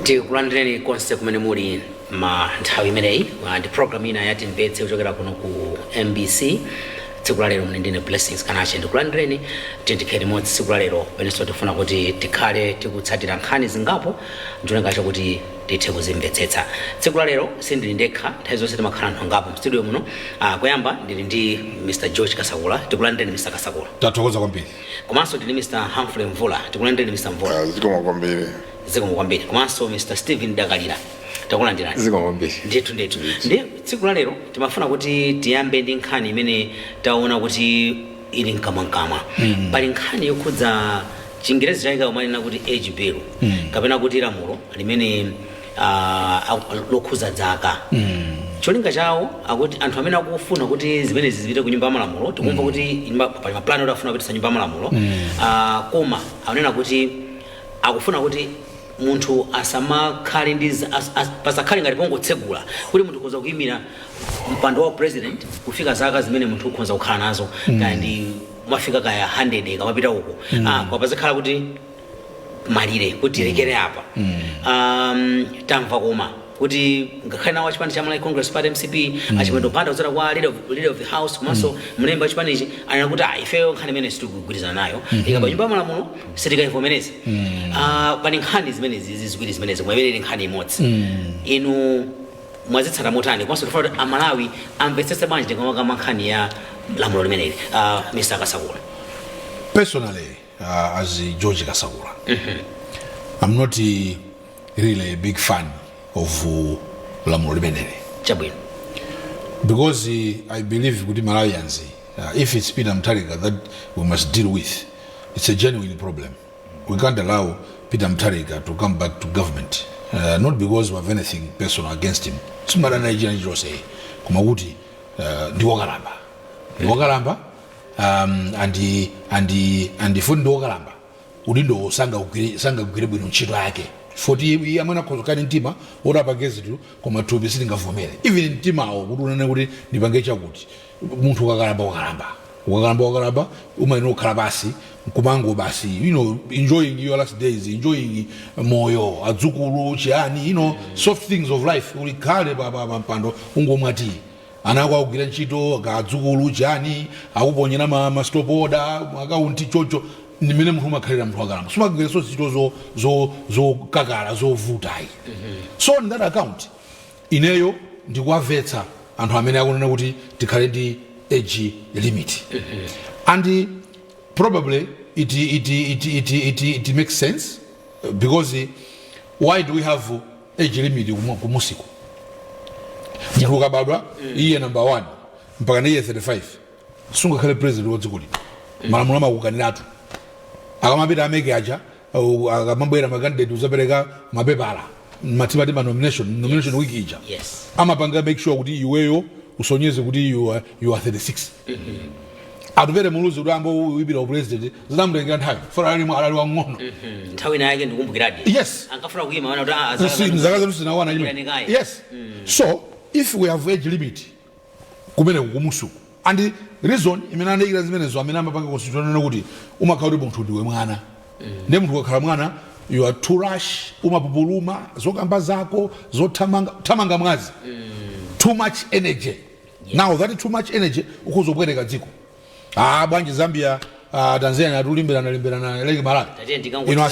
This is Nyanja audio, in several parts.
tikulandireni konse kumene muli ma nthawi imeneyi ndi program ina ya Timvetse kuchokera kuno ku MBC. tsiku la lero ndine blessings kanache ndikulandireni tiyendekere limodzi tsiku la lero penenso tifuna kuti tikhale tikutsatira nkhani zingapo ndicholinga chakuti tithe kuzimvetsetsa. tsiku la lero sindili ndekha, nthawi zonse timakhala anthu angapo mstudio muno. Kuyamba ndili ndi Mr. George Kasakula. Tikulandireni Mr. Kasakula. Tathokoza kwambiri. Komanso ndili Mr. Humphrey Mvula. Tikulandireni Mr. Mvula. Zikomo kwambiri. Zikomo kwambiri. Komanso Mr. Steven Dagalira. Takulandirani. Zikomo kwambiri. Ndithu. Ndi tsiku la lero timafuna kuti tiyambe ndi nkhani imene taona kuti ili mkamwamkamwa. Pali nkhani yokhudza Chingerezi chake umanena kuti age bill kapena kuti lamulo limene lokhudza dzaka. Cholinga chawo akuti anthu amene akufuna kuti zimenezi zipite ku nyumba ya malamulo, tikumva kuti pali maplani oti afuna kupititsa nyumba ya malamulo, koma akunena kuti akufuna kuti munthu asamakhale ndi pasakhale ngati pongotsegula kuti munthu ukhoza kuyimira mpando wa president kufika zaka zimene munthu ukhoza kukhala nazo kaya ndi mafika kaya 100 kamapita uko. Kwa pazikhala kuti malire kuti lekere apa. Tamva koma kuti ngakhale nawo chipani cha Malawi Congress Party MCP achimwendo panda kudzera kwa leader of the house komanso mlembi wa chipani ichi anena kuti ifeyo nkhani imene sitikugwirizana nayo ikaba nyumba ya malamulo sitikayivomereza. Pani nkhani zimenezi ziwiri zimenezi mwaberere nkhani imodzi. Inu mwazitsata motani komanso tifuna kuti Amalawi amvetsetse bwanji tikamaka nkhani ya lamulo limeneli. Mr. Kasakula. Personally, as George Kasakula, I'm not really a big fan of lamulo limeneli. Chabwino. Because I believe kuti Malawians, if it's Peter Mutharika that we must deal with, it's a genuine problem. We can't allow Peter Mutharika to come back to government, not because we have anything personal against him. Simara Nigerian say, kumaguti ndiwokalamba, ndiwokalamba, and the fundi ndiwokalamba, udindo sanga kugire bwino ntchito yake. 40 amana kozokani ntima ora pagezi tu koma thupi sitingavomere even ntimawo kuti unene kuti ndipange chakuti munthu ukakalamba umayenera kukhala basi kumango basi enjoying your last days, enjoying moyo adzukulu chiyani soft things of life ulikhale mpando ungomwati anako akugwira ntchito akadzukulu chiyani akuponyera ma stop order akaunti chocho nimene munthu umakhalira munthu wakalamba sumagwira so zito zo kakala zo vutai. So on that account ineyo ndikuwamvetsa anthu amene akunena kuti tikhale ndi age limit. And probably it makes sense because why do we have age limit kumusiku? Munthu ukabadwa iye number 1 mpaka iye 35 sungakhale president wadzikoli malamulo amakukaniratu akamapita ameke aja akamabwera makandidate uzapereka mapepala matibati ma nomination week ija. Yes. Amapanga make sure kuti iweyo usonyeze kuti you are 36. Atupere muluzi kuti ambo wibira president zinamulengera nthawi fora ali wang'ono. Nthawi naye yake ndikumbukiradi. Yes. Ankafuna kuyima wana kuti zaka zetu zinawana ine. Yes. So if we have age limit kumene kumusuku and the reason imene anayikira zimenezo amene amapanga constitution kuti umakhala kuti munthu ndiwe mwana ndi munthu ukakhala mwana you are too rush umapupuluma zokamba zako zothamanga mwazi too much energy. Yes. Now that too much energy ukuzobwereka dziko bwanji Zambia Tanzania atulimbirana leki Malawi ino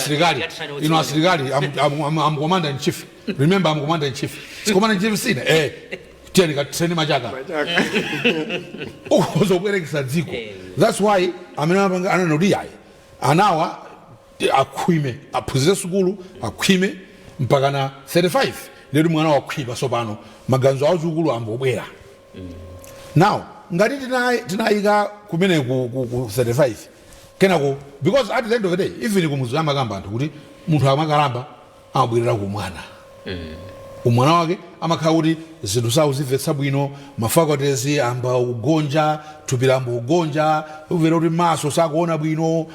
asilikali am commander in chief. Remember I'm commander in chief. Si commander in chief sina tieni katseni machaka uzobwerekesa dziko. That's why amene ananoti yayi anawa akhwime aphunzire sukulu akhwime mpaka na 35 lero mwana wakhwipa sopano maganizo awo chukulu ambobwera. Now ngati tinayika kumene ku 35 kenako because at the end of the day even kumuzi amakamba anthu kuti munthu amakalamba amabwerera ku mwana. Umwana wake amakhala kuti zinthu zawo zimvetsa bwino mafaculties amba ugonja thupilambo ugonja uvera kuti maso sakuona bwino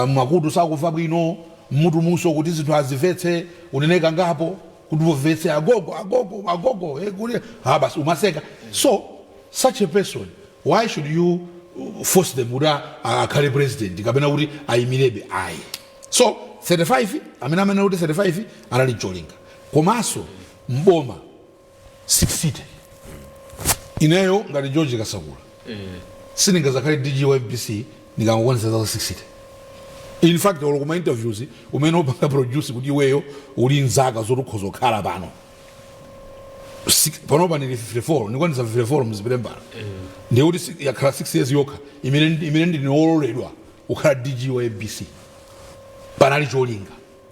makutu sakumva bwino mutu muso kuti zinthu azimvetse uneneka ngapo kuti umvetse agogo kuti basi umaseka. So such a person, why should you force them kuti akhale president kapena kuti ayimirebe ayi? So 35 amene kuti 35 anali cholinga komanso mboma 6 city ineyo ngati George Kasakula sindingazakhale DG wa MPC ndikangokonza za 6 city. In fact all kuma interviews umene opanga produce kuti iweyo uli nzaka zotukhoza okhala pano panopa ndili 54 ndikwanisa 54 muzipilembala ndiye kuti yakhala 6 years yokha imene ndinololedwa kukhala DG wa MPC panali cholinga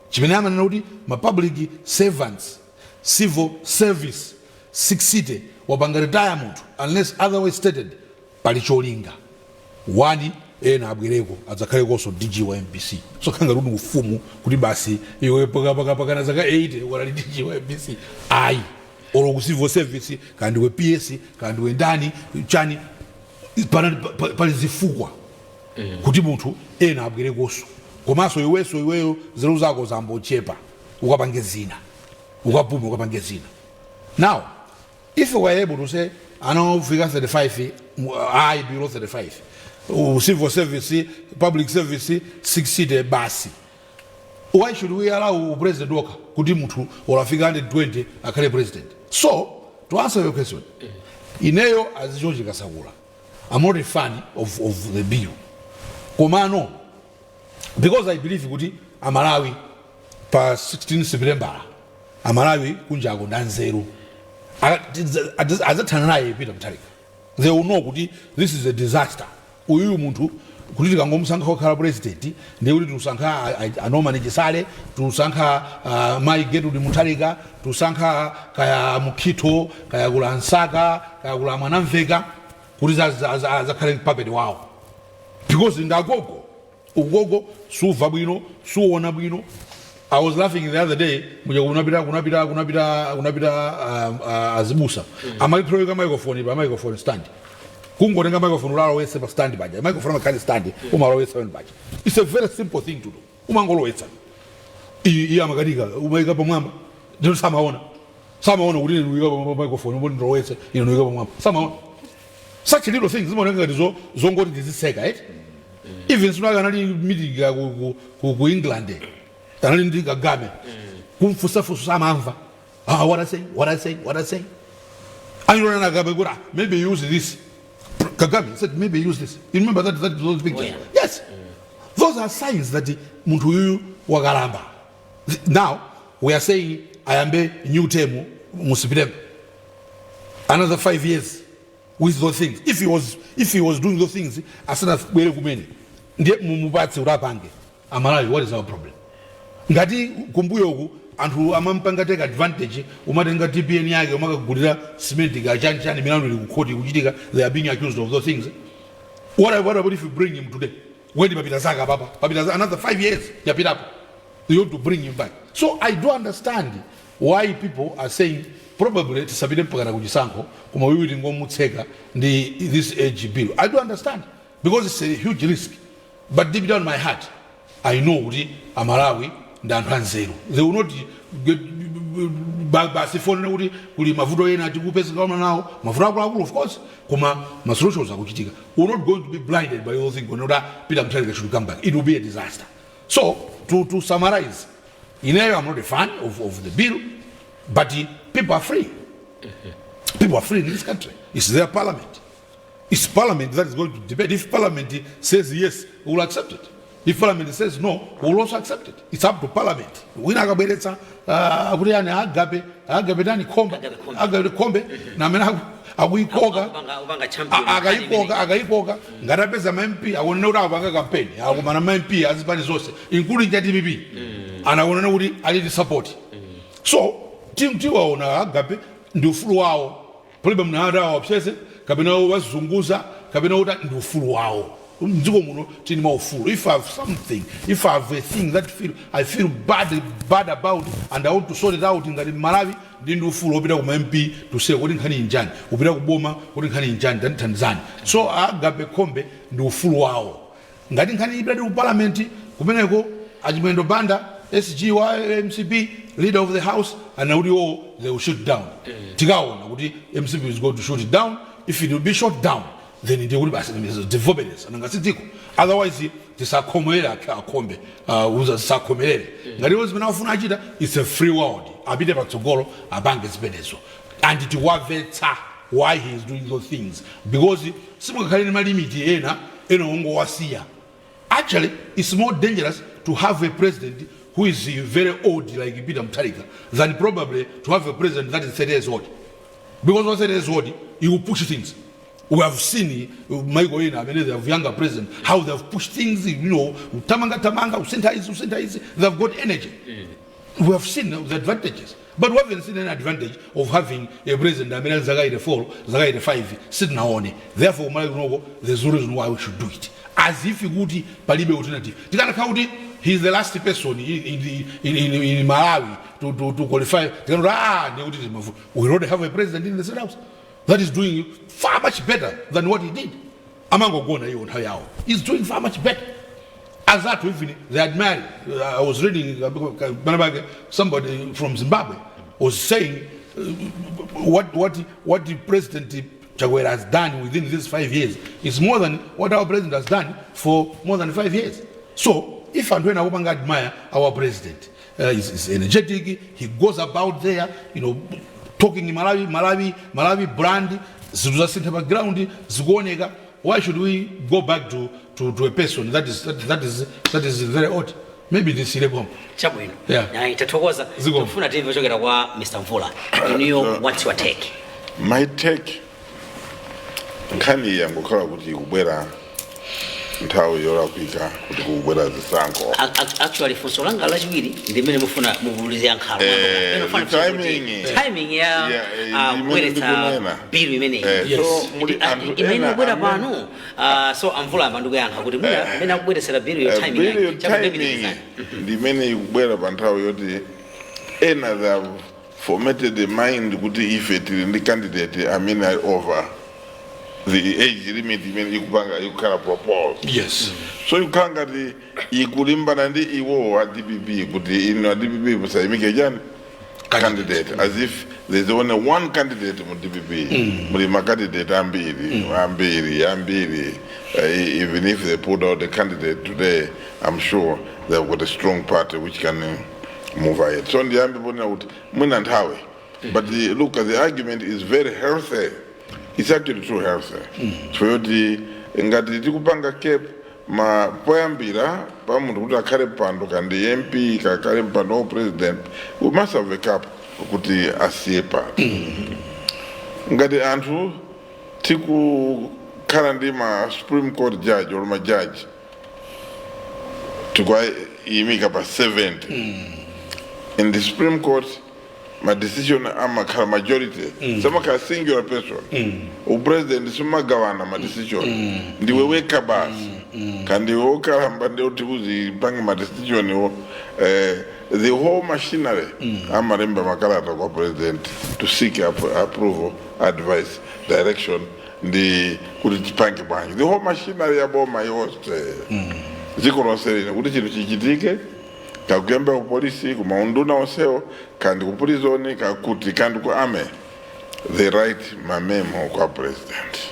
chimene amanena kuti ma public servants civil service 6 city wapanga retire munthu unless otherwise stated pali cholinga wani ena abwereko adzakhaleko DG wa MPC so khanga kuti ufumu kuti basi iwe pakana zaka 80 wala DG wa MPC ayi olo ku civil service kandi we PS kandi we ndani chani pali zifukwa kuti munthu ena abwerekonso komanso iweyo zero zako zambochepa ukapange zina ukapuma ukapange zina. Now if we were able to say anofika 35 I below 35 civil service public service 6 city basi, why should we allow president Walker kuti munthu olafika 120 akhale president? So to answer your question, ineyo as George Kasakula, I'm not a fan of the bill. Komano, because I believe kuti Malawi pa 16 September Malawi kunjago ndanzeru azatana naye Peter Mutharika. They will know kuti this is a disaster. Uyu muntu kuti tikangomusankha okhala president ndiye kuti tusankha anomanage sale tusankha Mai Gertrude Mutharika tusankha kaya Mukhito kaya kula Nsaka kaya kula Mwanamveka kuti zakhale puppet wawo because ndagogo ugogo suva bwino suona bwino. I was laughing the other day kunapita azibusa amayiproyeka microphone stand kungotenga microphone ulalo wese pa stand baja microphone amakali stand umalo wese baja. It's a very simple thing to do. Umangolowetsa iya makadika umayika pamwamba ndio samaona kuti uyika microphone umboni ndowetse uyika pamwamba samaona such little things zimoneka ndizo zongoti ndiziseka right. Even sunaka nali meeting ku England tanali ndi Kagame kumfusafusa amamva what I say and you run Kagame maybe use this. Kagame said maybe use this. You remember those pictures? Oh, yeah. Yes. Those are signs that muntu yuyu wakalamba. Now we are saying ayambe new term musipidem another 5 years with those things. If he was doing those things asana bwere kumene ndiye mumupatse urapange Malawi, what is our problem? Ngati kumbuyo ku anthu amampanga take advantage umatenga TPN yake umakagulira cement gachani milandu likukhoti kuchitika they are being accused of those things. What about if you bring him today? When papita zaka papa papita another 5 years yapita hapo you want to bring him back. So I do understand why people are saying probably tisabide mpaka kujisanko kuma wiwi ngomutseka ndi this age bill. I do understand because it's a huge risk, but deep down my heart I know kuti Malawi ndanzero they will not get basifone kuti kuli mavuto ena tikupeza kama nawo mavuto akulu of course koma masolutions akuchitika. We are not going to be blinded by all things when Peter Mutharika should come back. It will be a disaster. So to summarize, I'm not a fan of the bill, but people are free. People are free in this country. It's their parliament. It's parliament that is going to debate. If parliament says yes, we will accept it. If parliament says no, we will also accept it. It's up to parliament. We na kaberetsa akuriane agabe dani kombe na mena akuikoka agaikoka ngarapeza MP awone ura abanga campaign akumana MP azipani zose including TPP anaona kuti ali support. So tiwaona agabe ndi ufulu wawo problem na hada wapsese kabina wazunguza kabina uta ndi ufulu wawo. If I have something, if I have a thing that I feel bad about and I want to sort it out in Malawi, then do full obida MP to say what in Injan, obida Boma, what in Injan, then Tanzania. So I gabe kombe do full wow. Gadin can do parliament, Kumenego, Ajimendo Banda, SGY, MCP, leader of the house, and now they will shoot down. Tigao, MCP is going to shoot it down. If it will be shot down, then it will be development. Otherwise, tisakhomera akhombe uzasakhomerere ngati zimene afuna achita it's a free world apite patsogolo apange zimenezo and tiwamvetsa why he is doing those things because simukakhaleni malimiti ena ongowasiya. Actually it's more dangerous to have a president who is very old like Peter Mutharika than probably to have a president that is 30 years old, because when 30 years old he will push things. We have seen Michael Ina, they have younger president, how they have pushed things, tamanga, they've got energy. We have seen the advantages. But we haven't seen any advantage of having a president, Zagaide 4, Zagaide 5, sitting on it. Therefore, there's no reason why we should do it. As if he would be Palibe alternative. Tigana County, he's the last person in Malawi to qualify. We already have a president in the Senate House that is doing far much better than what he did. He's doing far much better. As that, even they admire. I was reading somebody from Zimbabwe was saying what the President Chakwera has done within these 5 years is more than what our president has done for more than 5 years. So if and when I admire our president, he's energetic, he goes about there, talking in Malawi brand, background, Zugonega. Why should we go back to a person that is very odd? Maybe this is Chabwino. Yeah. Itatokoza. Tufuna TV chokera kwa Mr. Mvula. What's your take? My take nkani yangu kala kuti kubwera nthawi yolakwika kuti kubwera zisankho. Actually funso langa lachiwiri ndimene mufuna mubulize yankhalo. Timing ya kubweretsa bill imene. So imene kubwera pano so Mvula manduko yankha kuti mene akubweresera bill yo timing. Ndimene kubwera pa nthawi yoti ena they have formatted the mind kuti ife tili ndi candidate amene over the age limit you can propose. Yes. So you can't get the ikulimbana ndi iwo wa DPP kuti ino DPP musaimike jani candidate as if there's only one candidate mu DPP. Muli candidate ambiri. Even if they put out the candidate today, I'm sure they've got a strong party which can move ahead. So the ambi pona ut muna nthawe. But look, the argument is very healthy. It's actually true healthy. So the ngati tikupanga cap ma poyambira pa muntu kuti akhale pando kandi MP kakale mpando president, we must have a cap kuti asiye pa. Ngati anthu tikukhala ndi ma Supreme Court judge or ma judge tukwa imika pa 70. In the Supreme Court, my decision am a majority. Some are singular person. O president, some governor, my decision. The way wake up us. Can the walk and the bang my decision? The whole machinery. I'm a member of president to seek approval, advice, direction. The bank bank. The whole machinery about my host. Zikono seri. Udichi kagembe ku police ku maunduna oseo kandi ku prison kakuti kandi ku ame the right mamemo kwa president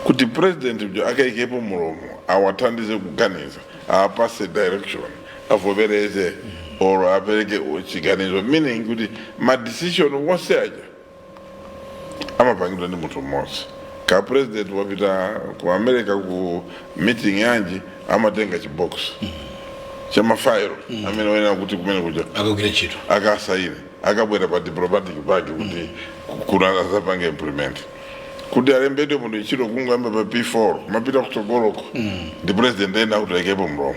kuti president ujo akaikepo mulomo awatandize kuganiza apase direction avobereze or apereke chiganizo meaning kuti ma decision wose aja amapangidwa ndi munthu mmodzi ka president wapita ku America ku meeting yanji amatenga chibox chama file amene wena kuti kumene kuja akagwira chito akasaini akabwera pa diplomatic bag kuti kuna zapanga implement kuti alembedwe munthu chito kungamba pa P4 mapita kutsogoloko the president ena kuti akepo mromo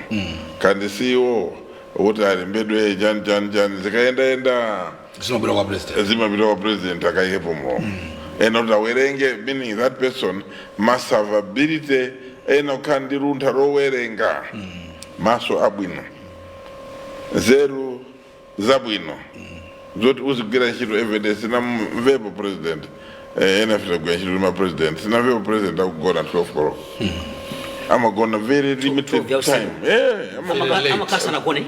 kandi CEO kuti alembedwe jan zikaenda zimapita kwa president akaikepo mromo ena kuti awerenge meaning that person must have ability ena kandi runtha rowerenga maso abwino zero zabwino zoti uzigwira ntchito evidence na mvepo president ena fita kugwira ntchito ma president sina mvepo president akugona 12 o'clock amagona very limited time amakasa nakone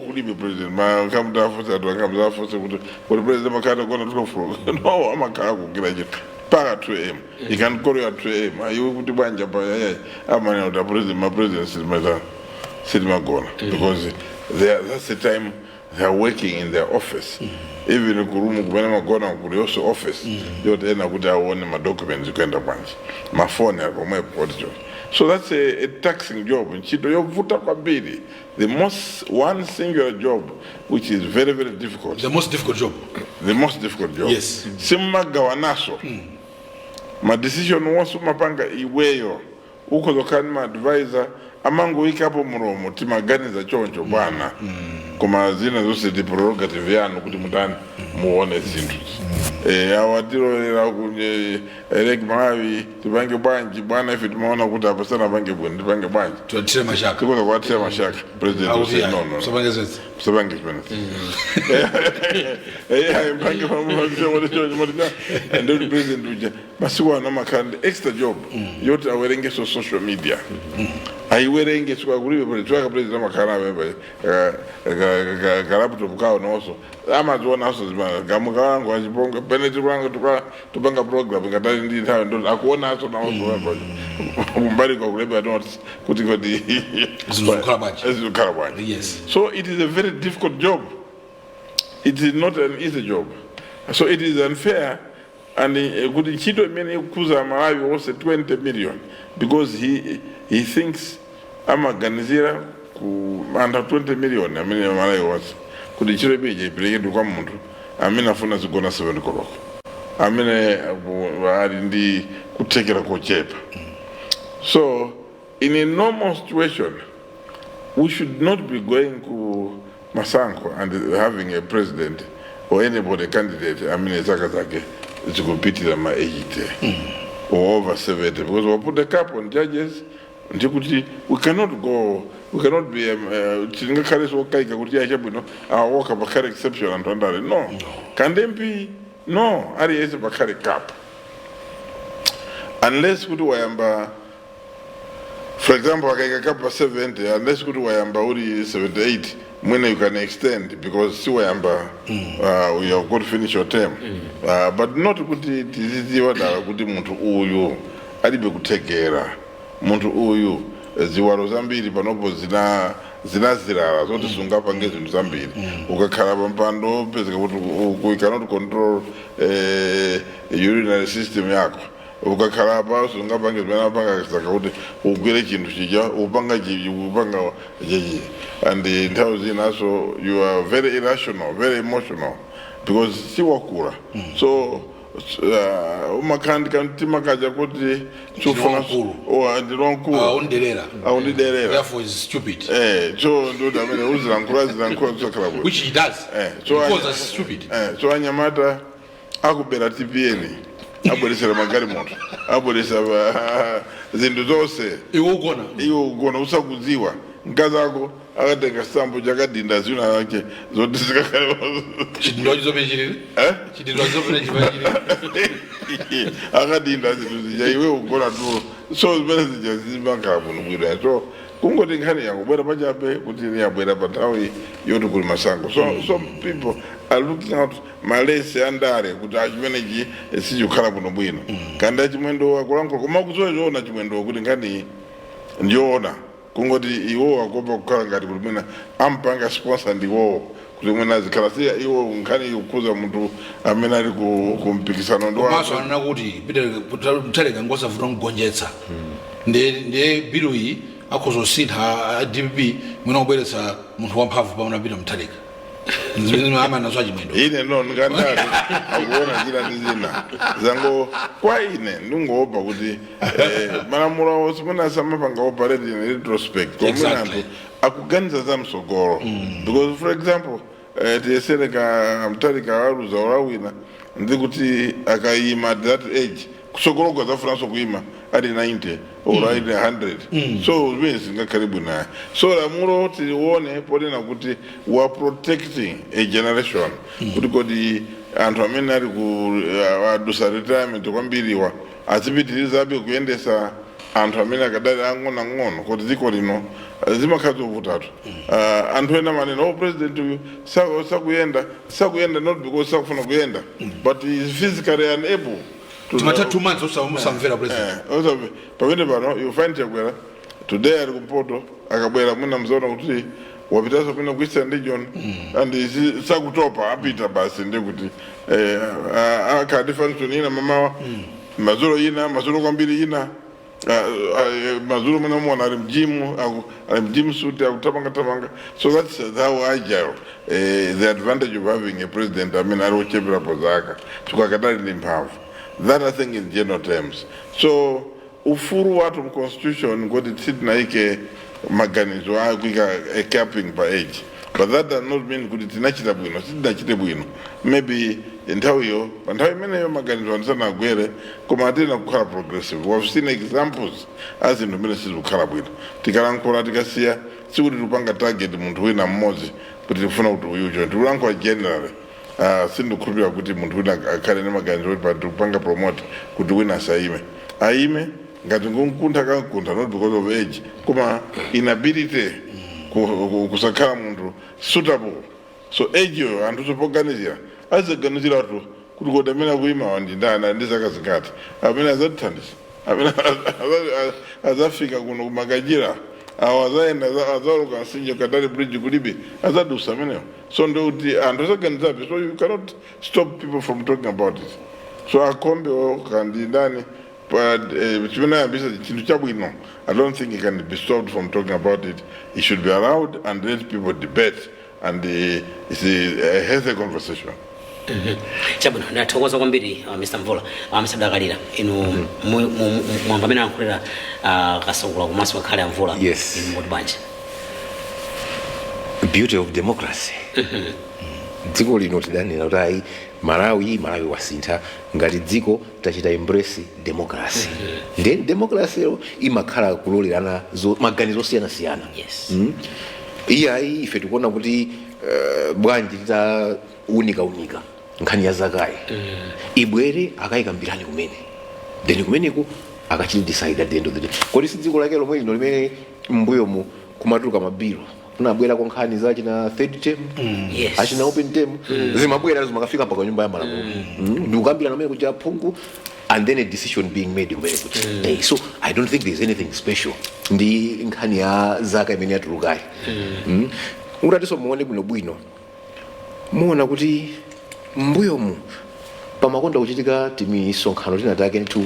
kulibe president makamda force atu akamda force kuti president makata gona 12 o'clock no amakhala kugwira ntchito Para 2 a.m. You can call you at 2 a.m. You put the banja I'm the president, my president Sidma Gona. Because that's the time they are working in their office. Even if you go to the office, you have my documents, you can my phone, my portfolio. So that's a taxing job. The most one singular job, which is very, very difficult. The most difficult job. The most difficult job. Yes. Simma gawanaso. My decision was mapanga iweyo. Uko lokani ma advisor. Amango wiki hapo muromo. Tima gani za choncho bwana. Kuma zina zose di prerogative yanu kuti mutani muone zintu. Awadiro Eric Malawi tibange banji bwana ifi tumeona kuti hapa sana bange bwana tibange banji. Tuatire mashaka. Tuko kwa tia mashaka. President will say no. Sabange zezi. Sabange zezi. Bange pamoja and then the president will basiwa na makande extra job. Yote awerenge so social media. Aiwerenge sikuwa kuliwe tuwaka president makana bebe karapu tupukao na oso ama tuwana oso zimana gamuka wangu wajiponga peneti wangu tupanga program katari ndi tawe ndo akuona oso na oso wako mbari kwa kulebe notes kutiko di Zulukarabani. Yes. So it is a very difficult job. It is not an easy job. So it is unfair. And good Chido many Kuza Malawi was 20 million because he thinks I'm a Ganizira under 20 million. I mean, Malawi was could Chido be a play to come. I mean, a phone is going to 7 o'clock. I mean, I could take it a coach. So, in a normal situation, we should not be going to Masanko and having a president or anybody candidate. I mean, Zakazaki. To compete in my 80 or over 70 because we put the cap on judges. We cannot go. We cannot be. Our work of a carry exception and under no. Can they be no? Ari is a carry cap unless we do for example, I cap 70 unless we do 78. When you can extend because we have got to finish your term, but not good. This is the order. Good muntu uyu. Alibe kutekera. Muntu uyu. Ziwaro zambiri panopo zina zote sunga pangezi zambiri. Ukakaraba mpando pesa we cannot control urinary system yako. Ukakaraba sunga pangezi panga kasaka kuti ugwele chintu chija upanga jeji. And in terms also you are very irrational, very emotional because siwakura. So umakandi kantimakaja kuti chufuna or the wrong cool. Therefore is stupid. So do I mean uzirankura which he does. So because that's stupid. So anyamata akubera TPN. Abolisa magari moto. Abolisa zindu zose. Iwo gona usakuziwa. Ngazako akatenga stampo jakadinda zina yake zote zikakale chidindoji zopechiri chidindoji zopechiri akadinda zinthu zaiwe ugona duro so zimene zizibanga muno bwira so kungoti nkhani yangu bwera pachabe kuti yabwera panthawi yoti kuli masango so people are looking out malesi andale kuti achimenechi sichikhala kuno bwino kandi achimwendo akulankhula koma kuzoona chimwendo kuti nkhani ndiyoona kungoti iwo akopa kukhala ngati kuti mwina ampanga sponsor ndiwo kuti mwina azikhala siya iwo nkhani ikukuza munthu amene ali kumpikisano ndo maso anena kuti mtaleka ngosavuta kugonjetsa ndiye bilu iyi akhuzosintha DPP mwina kubweretsa munthu wamphamvu pamene apita mtaleka ama na swaji mwendo ine no ngandali akuona zina ndizina zango kwa ine ndungopa kuti malamulo osimena samapanga operate in retrospect exactly. Akuganiza za msogoro because for example tiyesereka mtalika waruza orawina ndikuti akayima at that age kusogoro kwa za France kuima adi 90 or 100 so means ngakaribu na so lamulo tione pole na kuti we are protecting a generation kuti kodi anthu amene ali ku wadusa retirement kwambiriwa azipitiriza abe kuyendesa anthu amene akadali ang'ono kuti dziko lino zimakhazi ovutatu anthu ena maneno president uyu sakuyenda not because sakufuna kuyenda but he is physically unable timata 2 months usamvera president pamene pano you find chakwera today ali kumpoto akabwera mwina mzaona kuti wapitaso pina ku Eastern region and sakutopa apita basi ndekuti akadi function ina mamawa mazuro ina mazuro kwambiri ina mazuro mwana mwana ali mjimu suit akutapanga so that's how agile the advantage of having a president aliochepera pozaka tukakatali ndi mphamvu. That I think in general terms. So ufuru watu mu constitution ngoti tinaike maganizo akuika a capping by age, but that does not mean kuti tinachita bwino maybe nthawiyo imene yo maganizo anisana agwere koma atina kukhala progressive. We've seen examples as in mene sizikukhala bwino tikalankhula tikasiya sikuti tupanga target munthu wina mmodzi kuti tifuna kuti uyujo tikulankhula generally. Sindikhulupirira kuti munthu wina akhale nemaganizo kuti patupanga promote kuti wina aime ngati ngonkuntha kankuntha not because of age koma inability kusakhala munthu suitable. So age yo anthu sopoganizira aziganizira tu kuti kodi amene akuima wandindana ndi zaka zingati amene azatithandiza amene azafika kuno kumakajira awazaenda azaruka nsinje kadali bridge kulibe azadusa amenewo. So ndoti anthu asaganizabe, so you cannot stop people from talking about it. So akombe kandi ndani chimene yambisa chinthu chabwino, I don't think he can be stopped from talking about it. He should be allowed and let people debate and it's a healthy conversation. Chabwino nathokoza kwambiri Mr. Mvula Mr. Dakalira inu mwamba amene ankhulira kasungula kumaso kakhale Mvula yes in Mudbanje. Beauty of democracy. Dziko lino tidanena kuti Malawi wasintha ngati dziko tachita embrace democracy. Then democracy imakhala kulolelana maganizo osiyana. Yes. Iyayi ife tikuona kuti bwanji unika nkhani ya zakayi ibwere akayikambirani kumene then kumeneko akachiti decide at the end of the day. Kodi si dziko lake lomwe lino limene mbuyo mu kumatuluka mabiro kunabwera kwa nkhani za china third term achina open term zimabwera zimakafika mpaka nyumba ya malamulo ndikukambirana kumene kuja phungu and then a decision being made kumene kuti so I don't think there's anything special ndi nkhani ya zaka imene yatulukayi. Ngatiso muone bwino muona kuti mbuyomu pamakonda kuchitika timisonkhano tinatake ntu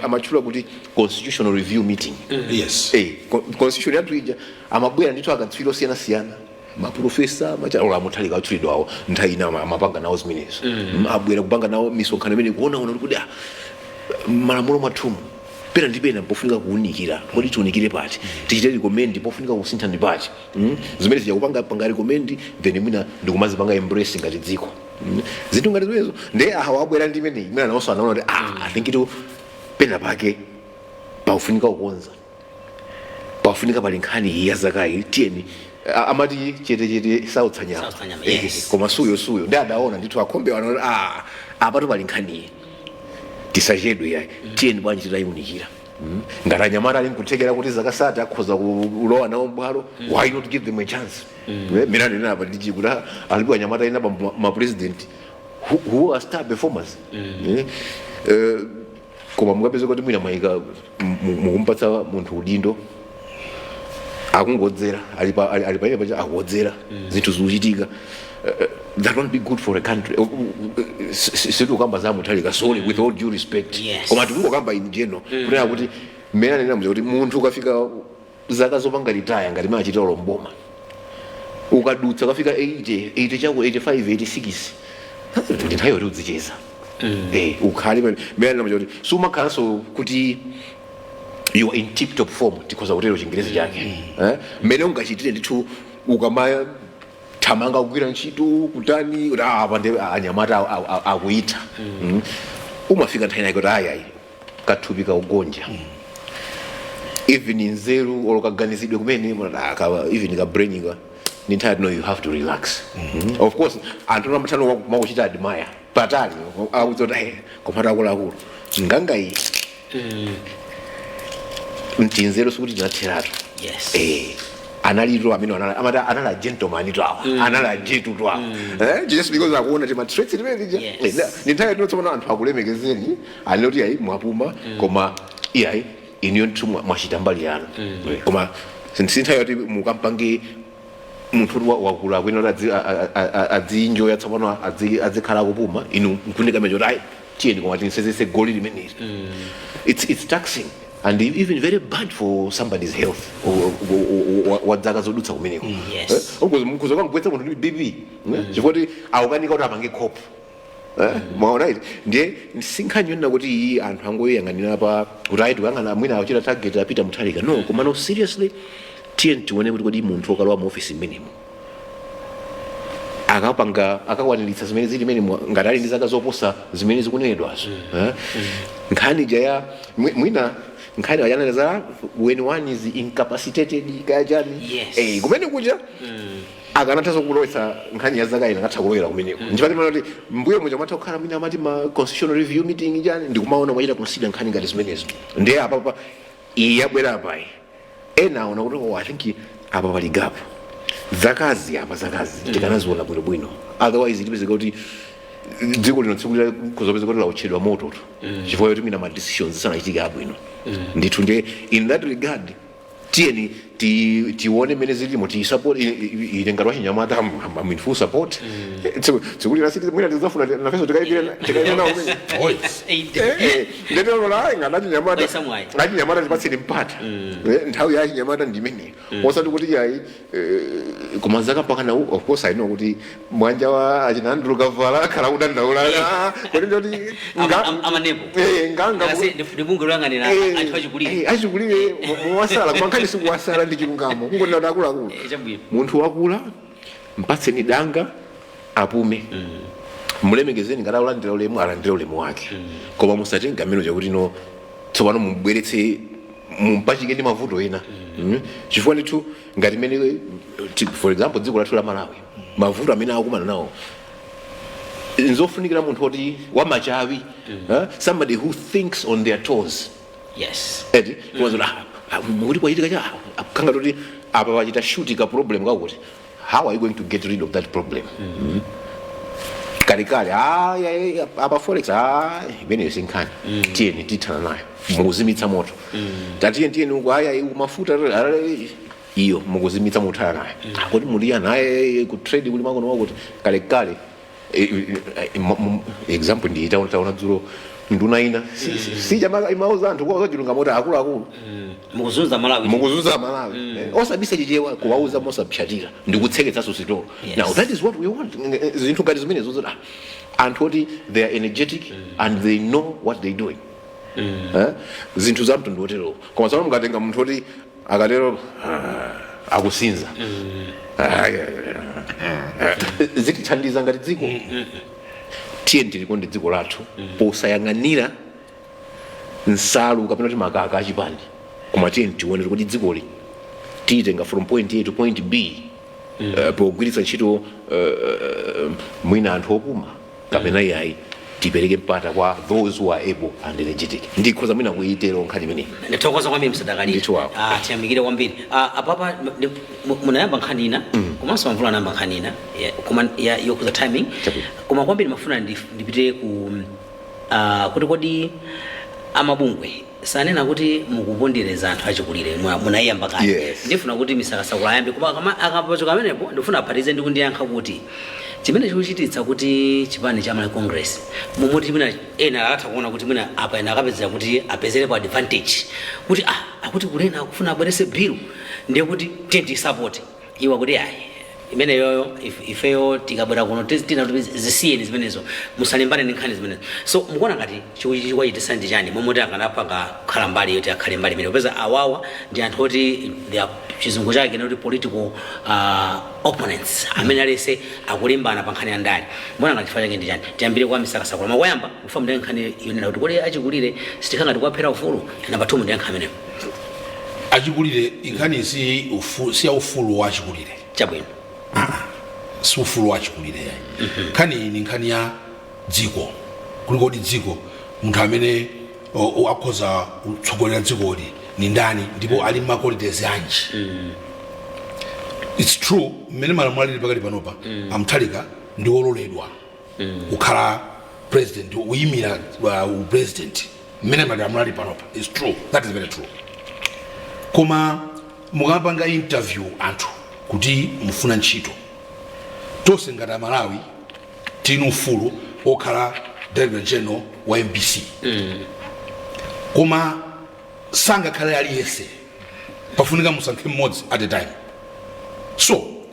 amachula kuti constitutional review meeting. Yes. Constitution yathu ija amabwera ndithu akatswiri osiyana maprofesa machala amuthalika atchulidwa awo nthawi ina amapanga nawo zimenezo abwera kupanga nawo misonkhano imene kuona kuti malamulo mathumu pena ndi pena pofunika kuunikira kodi tiunikire pati tichite recommend pofunika kusintha ndi pati zimene zikupanga recommend then mwina ndikumazipanga embrace ngati dziko zinthu ngati zimenezo ndi awabwera ndi imene mwina nawonso anaona kuti I think ito pena pake paufunika kukonza paufunika pali nkhani ya zakayi tiyeni amati chete sautsanyama koma suyo ndi adaona ndithu akhombe wanaona apatu pali nkhani tisachedwe yayi tiyeni bwanji titayiunikira ngati anyamata ali nkuthekera kuti zakasati akhoza kulowa nawo mbwalo why not give them a chance. Mirani napa ndiji kuti alipo anyamata ina ma president who are star performers koma mukapeza kuti mwina mayika mukumpatsa munthu udindo akungodzera alipa pacha akuodzera zinthu zikuchitika. That won't be good for a country. Situ kamba za muthalika solely with all due respect. Koma tikungo kamba in general kunena kuti mmene anena kuti munthu ukafika zaka zopanga retire ngati machita lomboma ukadutsa ukafika 80 chako 85 86 ndithayo kuti udzicheza ukhali mmene anena kuti sumakhalanso kuti you are in tip top form tikhoza kutero chingerezi chake mmene ungachitire ndithu ukamaya tamanga kugwira ntchito kutani pande anyamata akuita umafika nthawi yake kuti ayayi kathupi kaugonja even nzeru olokaganizidwe kumene even kabraininga ni nthawi no you have to relax. Of course anthu amatano makuchita admire patali akudzota komata akuluakulu ngangayi ntinzeru sikuti tinatheratu analito amene anala gentleman to awa anala jitu to awa just because akuona ti matraits limene ni nthawi tinotsopano anthu akulemekezeni anoti ayi mwapuma koma iyayi iniyo nthu mwachita mbali yanu koma sinthawi yoti mukampange munthu wakula kwino adzienjoya tsopano adzikhala kupuma inu nkunika mejo ayi tiyeni koma tinsezese goli limeneli it's taxing and even very bad for somebody's health wadzaka zodutsa kumeneko ukuze kwangwetsa munthu ndi BP chifukwa awukanika kuti apange khopo mwaona iti ndiye sinkhanyonena kuti iyi anthu angoyang'anira pa kuti ayi tikuyang'ana mwina akuchita target apita muthalika no koma no seriously tiyeni tione kuti kodi munthu okalowa mu office minimum akakwaniritsa zimene zili mene ngati ali ndi zaka zoposa zimene zikunenedwazo nkhani jaya mwina nkhani wajanana za when one is incapacitated kayachani kumene kuja akanathaso kulowetsa nkhani ya zaka ina katha kulowera kumeneko njipati mana kuti mbuyo muja matha kukhala mwina amati ma constitutional review meeting jani ndikumaona mwachita consider nkhani ngati zimenezo ndiye apapa iyi yabwera apayi ena aona kuti I think apa pali gap zakazi tikanaziona bwinobwino otherwise itipezeka kuti dziko lino tsiku kuzopeza kuti lauchedwa moto chifukwa yoti mina ma decisions sanachitika abwino ndithu ndiye in that regard tiyeni tione mene zilimo support ine ngati wachinyamata I'm in full support tsikuti nasiti mwina tizafuna nafeso tikaipira nawo ndetero la ngachinyamata tipatseni mpata nthawi ya chinyamata ndimene osati kuti yayi kumazaka mpakana of course I know kuti mwanja wa achinandulu kavala akhala kudandaula kuti ndoti achikulire muwasala kumankhani sikuwasala ndi chilungamo kungonena kuti akuluakulu munthu wakula mpatseni danga apume mulemekezeni ngati akulandira ulemu alandire ulemu wake koma musatenga meno chakuti no tsopano mubweretse mumpachike ndi mavuto ena chifukwa ndithu ngati mene for example dziko lathu la Malawi mavuto amene akumana nawo nzofunikira munthu oti wamachawi somebody who thinks on their toes edi kuti kwachitika cha akukanga kuti apa pachita shuti ka problem kakuti how are you going to get rid of that problem kalikali apa forex imene sinkhani tiyeni tithana nayo mukuzimitsa moto tiyeni uku mafuta iyo mukuzimitsa moto nayo kuti muliya naye ku trade kuli makono wakuti kalikali example ndi taona dzulo nduna ina si jamaa imauza anthu kwa chilunga moto akulu mukuzunza Malawi osabisa chichewa kuwauza mosabchatira ndikutseketsa sositolo now that is what we want zinthu ngati zimene zozo anthu oti they are energetic and they know what they doing zinthu za mtundu otero koma tsopano mukatenga munthu oti akatero akusinza zitithandiza ngati dziko tiyeni tilikonde dziko lathu posayang'anira nsalu kapena kuti makaka achipande koma tiyeni tione kuti dzikoli tiyitenga from point A to point B pogwiritsa ntchito mwina anthu opuma kapena yayi tipereke mpata kwa those who are able and energetic ndikhoza mwina kuitero nkhani imene ndithokoza kwambiri msadakali tiyamikire kwambiri apapa munayamba nkhani ina komanso mamvula anayamba nkhani ina koma yokuza timing koma kwambiri mafuna ndipite ku kuti kodi amabungwe sanena kuti mukupondereza anthu achikulire munayamba kale ndifuna kuti misakasakula ayambe koma akapachoka amenepo ndifuna aphatize ndi kundiyankha kuti chimene chikuchititsa kuti chipani cha Malawi Congress mumuti mina ena alatha kuona kuti mina apa ena akapezera kuti apezerepo advantage kuti akuti kulena akufuna abwerese bill ndiye kuti tenti support iwa kuti ayi imene yoyo ifeyo tikabwera kuno tina kuti zisiyeni zimenezo musalembane ndi nkhani zimenezo so mukuona ngati chikuchititsa ndi chani mumuti akanapanga kukhala mbali yoti akhale mbali imene popeza awawa ndi anthu oti chizungu chake kuti political opponents amene alese akulimbana pa nkhani ya ndani mukuona ngati chifukwa chake ndi chani tiyambire kwa misakasakula makoyamba kufa mnde nkhani yonena kuti kodi achikulire sitikanga tikuwaphera ufulu namba 2 ndi nkhani ameneyo achikulire nkhani si ya ufulu wa achikulire chabwino si ufulu wa achikulire nkhani ni nkhani ya dziko kulikodi dziko munthu amene akhoza kutsogolera dzikoli ni ndani ndipo ali maqualities anji it's true mmene malamulo alili pakati panopa amthalika ndi ololedwa kukhala president uyimira president mmene malamulo ali panopa. It's true, that is very true. Koma mukapanga interview anthu kuti mufuna ntchito tonse ngati Malawi tinu ufulu okhala director general wa MBC koma sangakhale aliyense pafunika musankhe mmodzi at a time. So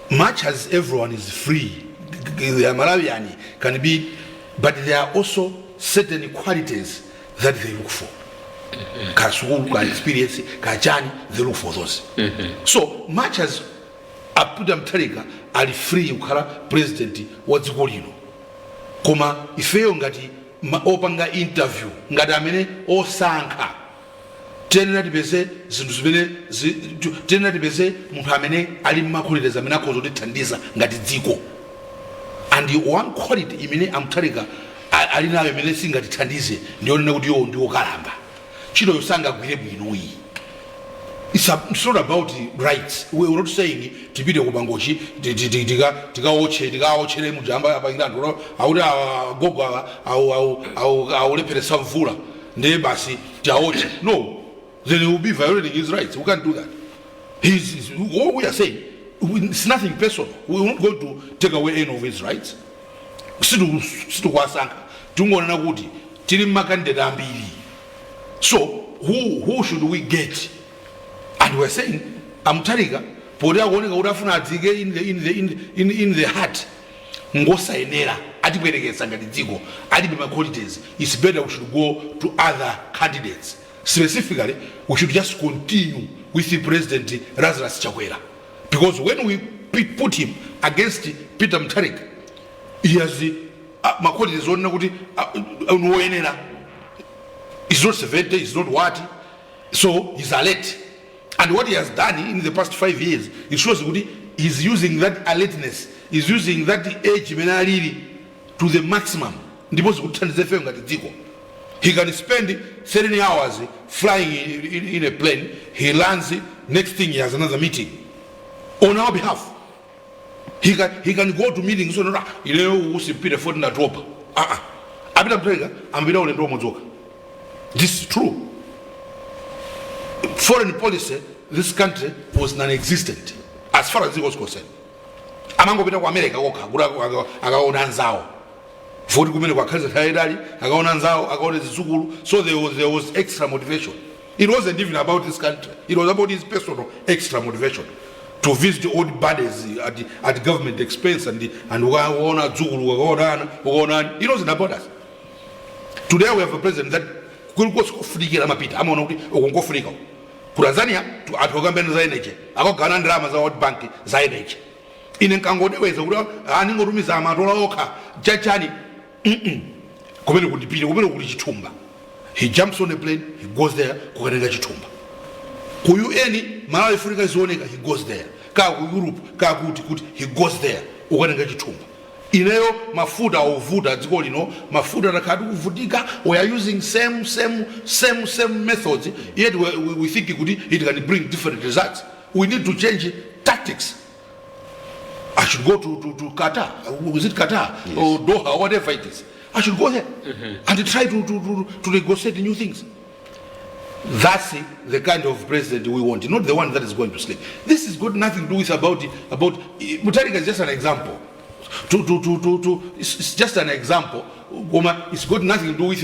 much as everyone is free, the Malawian can be, but there are also certain qualities that they look for. Kasukulu, ka experience, kachani, they look for those. So much as Apuda Mtalika are free ukhala president wadziko lino koma ifeyo ngati opanga interview ngati amene osankha tenera tipeze zinthu zimene tenera tipeze munthu amene ali mmaqualities amene akhoza kutithandiza ngati dziko, and one quality imene Amtalika ali nayo imene singatithandize ndionena kuti yo ndiwo kalamba chino yosangagwire bwinoyi. It's not about rights. We're not saying tipite kubangochi tikaochere mujamba apangirandu auda gogo au lepere samvula ndiye basi taoche. No, then he will be violating his rights. We can't do that. What we are saying, it's nothing personal. We're not going to take away any of his rights. Situ kwasanka tungona kuti tiri makandida ambiri. So who should we get? And we're saying, Amtalika, poda kuoneka utafuna adzike in the heart. Ngosa enera, atibwerekeza ngati dziko, atibe my qualities. It's better we should go to other candidates. Specifically, we should just continue with the President Lazarus Chakwera. Because when we put him against Peter Mutharika, he has my qualities on enera. It's not 70, it's not what. So he's alert. And what he has done in the past 5 years, it shows that he's using that alertness, he's using that age to the maximum. He can spend 30 hours flying in a plane, he lands, next thing he has another meeting on our behalf. He can go to meetings, this is true. Foreign policy, this country was non-existent as far as it was concerned. Amango pita kwa America akaona nzao. Voti kumene kwa kazi tayari akaona nzao, akaona zizukulu. So there was extra motivation. It wasn't even about this country. It was about his personal extra motivation to visit old bodies at government expense and ukaona zukulu ukaona. It wasn't about us. Today we have a president that kulikofunikira mapita amaona kuti ukongofunika Tanzania atokambeni za energy akogana ndrama za World Bank za energy ine nkangodeweza kuti aningotumiza amatola okha chachani kumene kundipita kumene kuli chithumba. He jumps on a plane, he goes there kukatenga chithumba. Ku UN Malawi Africa zioneka, he goes there. Ka ku Europe ka kuti he goes there ukatenga chithumba. Ineyo mafuta ovuta dziko lino mafuta rakati kuvutika, we are using same methods, yet we think it can bring different results. We need to change tactics. I should go to Qatar, was it Qatar? Yes. Or Doha, whatever it is. I should go there and try to negotiate new things. That's the kind of president we want, not the one that is going to sleep. This has got nothing to do with about Mutharika is just an example. It's just an example. It's got nothing to do with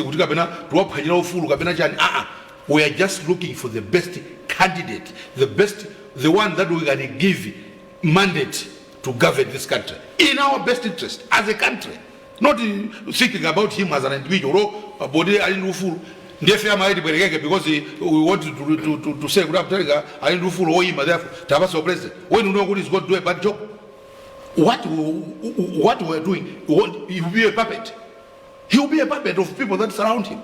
we are just looking for the best candidate, the one that we can give mandate to govern this country in our best interest as a country, not thinking about him as an individual. Because we want to say I didn't do full him, therefore Tabasco president. When you know what he's going to do a bad job. What we're doing, he will be a puppet. He will be a puppet of people that surround him.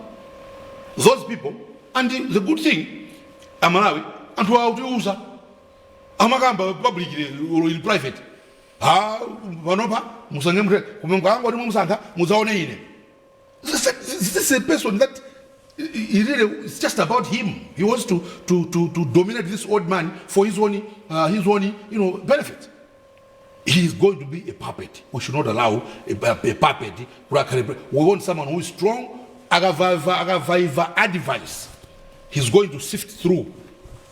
Those people, and the good thing, Malawi, and who are to use Amagamba publicly or in private. This is a person that It's just about him. He wants to dominate this old man for his own benefit. He is going to be a puppet. We should not allow a puppet. We want someone who is strong, advice. He's going to sift through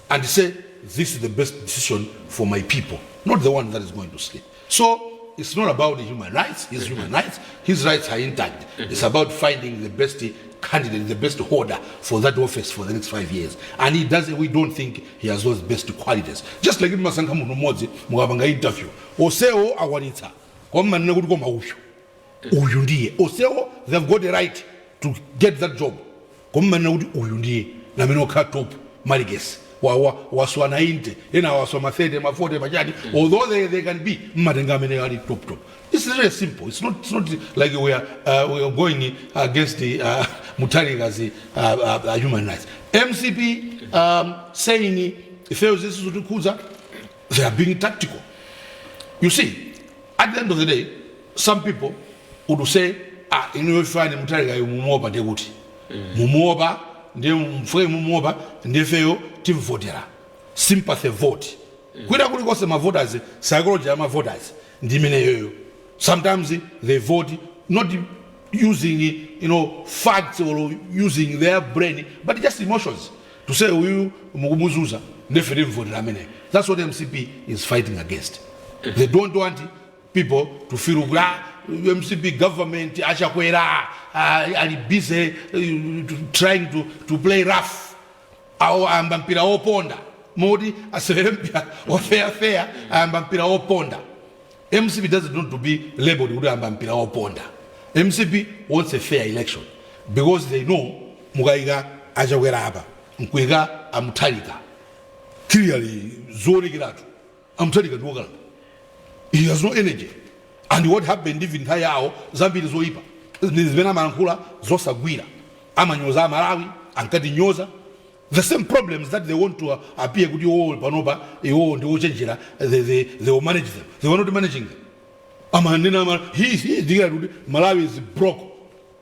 and say, this is the best decision for my people, not the one that is going to sleep. So it's not about the human rights. His human rights, his rights are intact. It's about finding the best candidate, the best holder for that office for the next 5 years. And we don't think he has those best qualities. Just like in Masanka Munomozi, Mugabanga interview. Oseo Awanita, Koman Nugoma Uyundi. Oseo, they've got the right to get that job. Koman Uyundi, Naminoka top, Mariges. Waswana inte, waswamathede, mafode, majadi, although they can be Madengamene top. It's very simple. It's not like we are going against the Mutariga's human rights. MCP saying if this is Kuza, they are being tactical. You see, at the end of the day, some people would say, you find Mutariga Mumoba de Wuti. Mumoba, de Mumoba, and they fail Timvetse. Sympathy vote. Kuda kuliko sema voters, psychology ama voters. Ndimene sometimes they vote not using facts or using their brain, but just emotions to say we mugumuzuza nefere vote ramene. That's what MCP is fighting against. They don't want people to feel MCP government achakwera are busy trying to play rough. Au ambampira oponda modi aserempia or fair ambampira oponda. MCP doesn't want to be labeled with ambampira oponda. MCP wants a fair election because they know Mugaiga ajawera hapa mkuiga amtalika clearly zori giratu amtalika duogal. He has no energy, and what happened even Tayao Zambia zoipa nizibena marankula zosagwira amanyoza Malawi ankati nyoza. The same problems that they want to appear good panoba they will manage them. They were not managing them. Malawi is broke.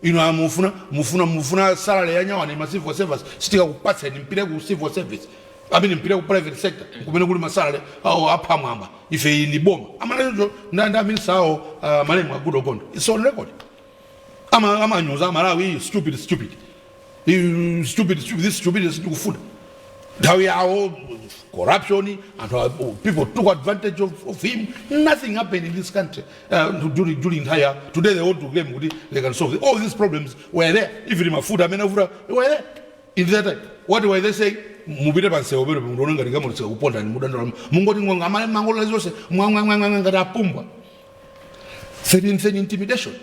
Mufuna salary yanyawa ni massive service. Still kupatsa ni mpira ku civil service. Mpira ku private sector. Kumene kuli masalary au apamamba. Ife ni bomba. Amana nda minister au malemu agudo kondo. It's on record. Nyoza Malawi stupid. This stupidity to food. That we are all corruption and people took advantage of him. Nothing happened in this country during entire. Today they want to claim they can solve it. All these problems were there. Even in my food, they were there. In that time, what were they saying? Mubire banse obere mundonga rigamutse uponda ni mudandora mungoti ngama mangola zose nganga pumba. Certain intimidation.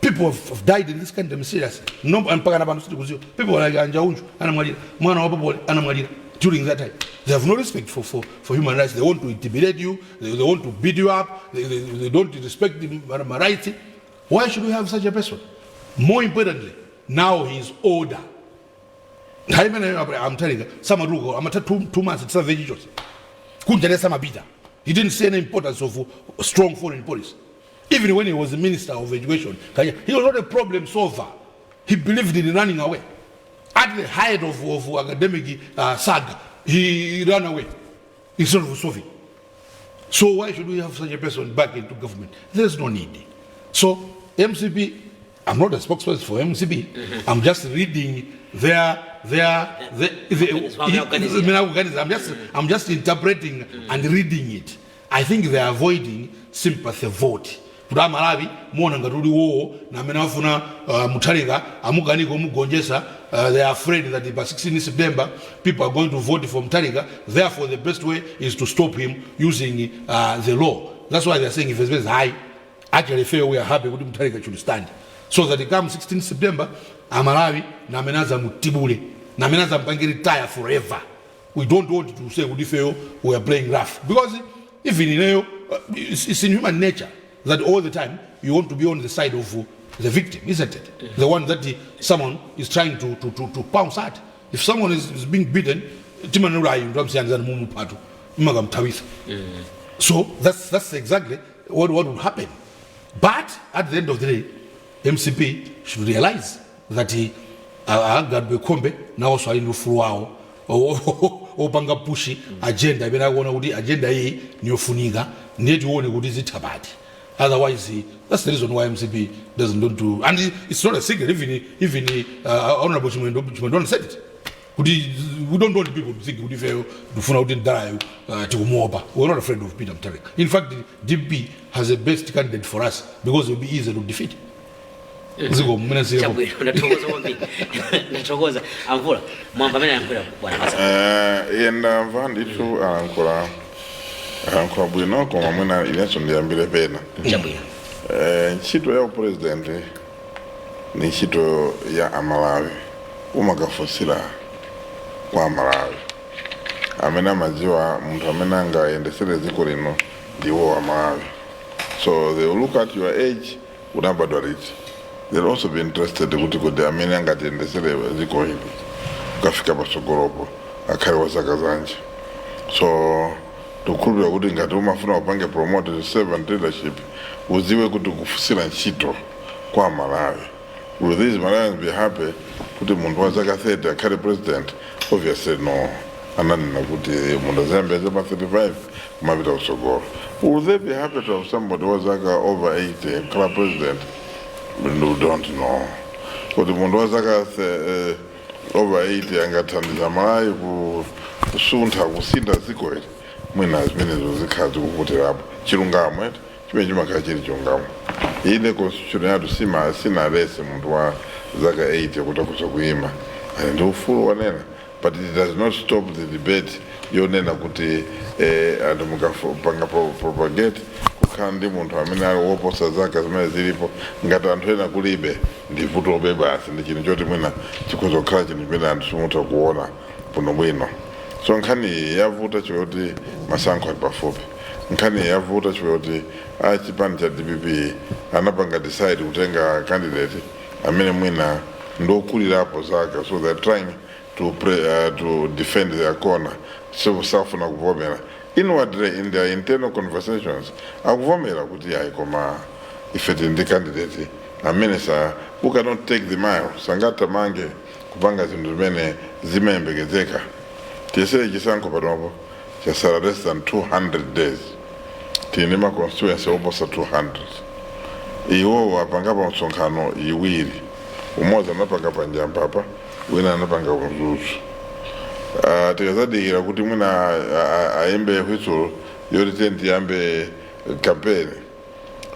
People have died in this country seriously. No, people are like during that time. They have no respect for human rights. They want to intimidate you. They want to beat you up. They don't respect the rights. Why should we have such a person? More importantly, now he is older. I'm telling you, I'm 2 months. It's a very just. He didn't see any importance of strong foreign policy. Even when he was the Minister of Education, he was not a problem solver. He believed in running away. At the height of academic saga, he ran away instead of solving. So why should we have such a person back into government? There's no need. So MCP, I'm not a spokesperson for MCP. I'm just reading I'm just interpreting and reading it. I think they are avoiding sympathy vote. Malawi mona ngatuli wo na menafuna Mutariga amugani ko mugonjesa. They are afraid that by 16 September people are going to vote for Mutariga. Therefore the best way is to stop him using the law. That's why they are saying if it's very high, actually fair we are happy with Mutariga should stand. So that it comes 16 September Malawi na menaza mutibule na menaza mpangi retire forever. We don't want to say we are playing rough because even it's in human nature that all the time you want to be on the side of the victim, isn't it? The one that someone is trying to pounce at. If someone is being beaten, so that's exactly what would happen. But at the end of the day, MCP should realize that agadwe khombe nawonso ali ndi ufulu wawo opanga pushi agenda imene akuona kuti agenda iyi niyofunika ndiye tione kuti zitha pati. Otherwise, that's the reason why MCP don't do, and it's not a secret. Even Honorable Chimendon said it. We don't want people to think we're not afraid of Peter Mutharika. In fact, DP has the best candidate for us because it will be easy to defeat. Natokoza amvula mwamba mena yankwera bwana basa yenda mva nditu ankora bwino koma mwina ineso ndiyambire pena chabwino ntchito ya president ni ntchito ya amalawi umakafunsira kwa amalawi amene amadziwa munthu amene angayendesere dziko lino ndiwo amalawi. So they will look at your age unabadwa liti. They'll also be interested kuti kodi amene angatiyendesere dziko hili kafika pasogolopo akhale wa zaka zanji. So tukhulupira kuti ngati umafuna upange promote servant leadership uziwe kuti kufunsira ntchito kwa Malawi. Will these Malawians be happy kuti munthu wa zaka 30 akhale president? Obviously no. Ananena kuti munthu azayambeza pa 35 kumapita kusogolo. Will they be happy to have somebody wa zaka over 80 khala president? We don't know. Kuti munthu wa zaka over 80 angathandiza Malawi kusuntha kusinda dziko hili mwina zimenezo zikhazi kukutirapo chilungamo chimene chimakhala chili chilungamo. Ine constitution yathu sinalese munthu wa zaka 80 kuti akhoza kuyima ndi ufulu wanena, but it does not stop the debate yonena kuti anthu mukapanga propagate kukhala ndi munthu amene ali woposa zaka zimene zilipo ngati anthu ena kulibe ndi vutobe basi ndi chinthu choti mwina chikhoza kukhala chinthu chimene anthu simutha kuona bwino bwino. So nkhani yavuta choti masankho ali pafupi, nkhani yavuta choti chipani cha DPP anapanga decide kutenga candidate amene mwina ndokulirapo zaka, so they're trying to defend their corner. So safuna kuvomera inwardly in their internal conversations akuvomera kuti koma ife ndi candidate amene who cannot take the mile sangata mange kupanga zinthu zimene zimembekezeka. Tisere chisankho panopo chasala less than 200 days. Tinema constituency almost 200. Iwo apangapa msonkhano iwiri. Umoza anapanga pa Njampapa, wina anapanga Mzuzu. Tikazadikira kuti mwina aimbe whistle yoti yambe campaign,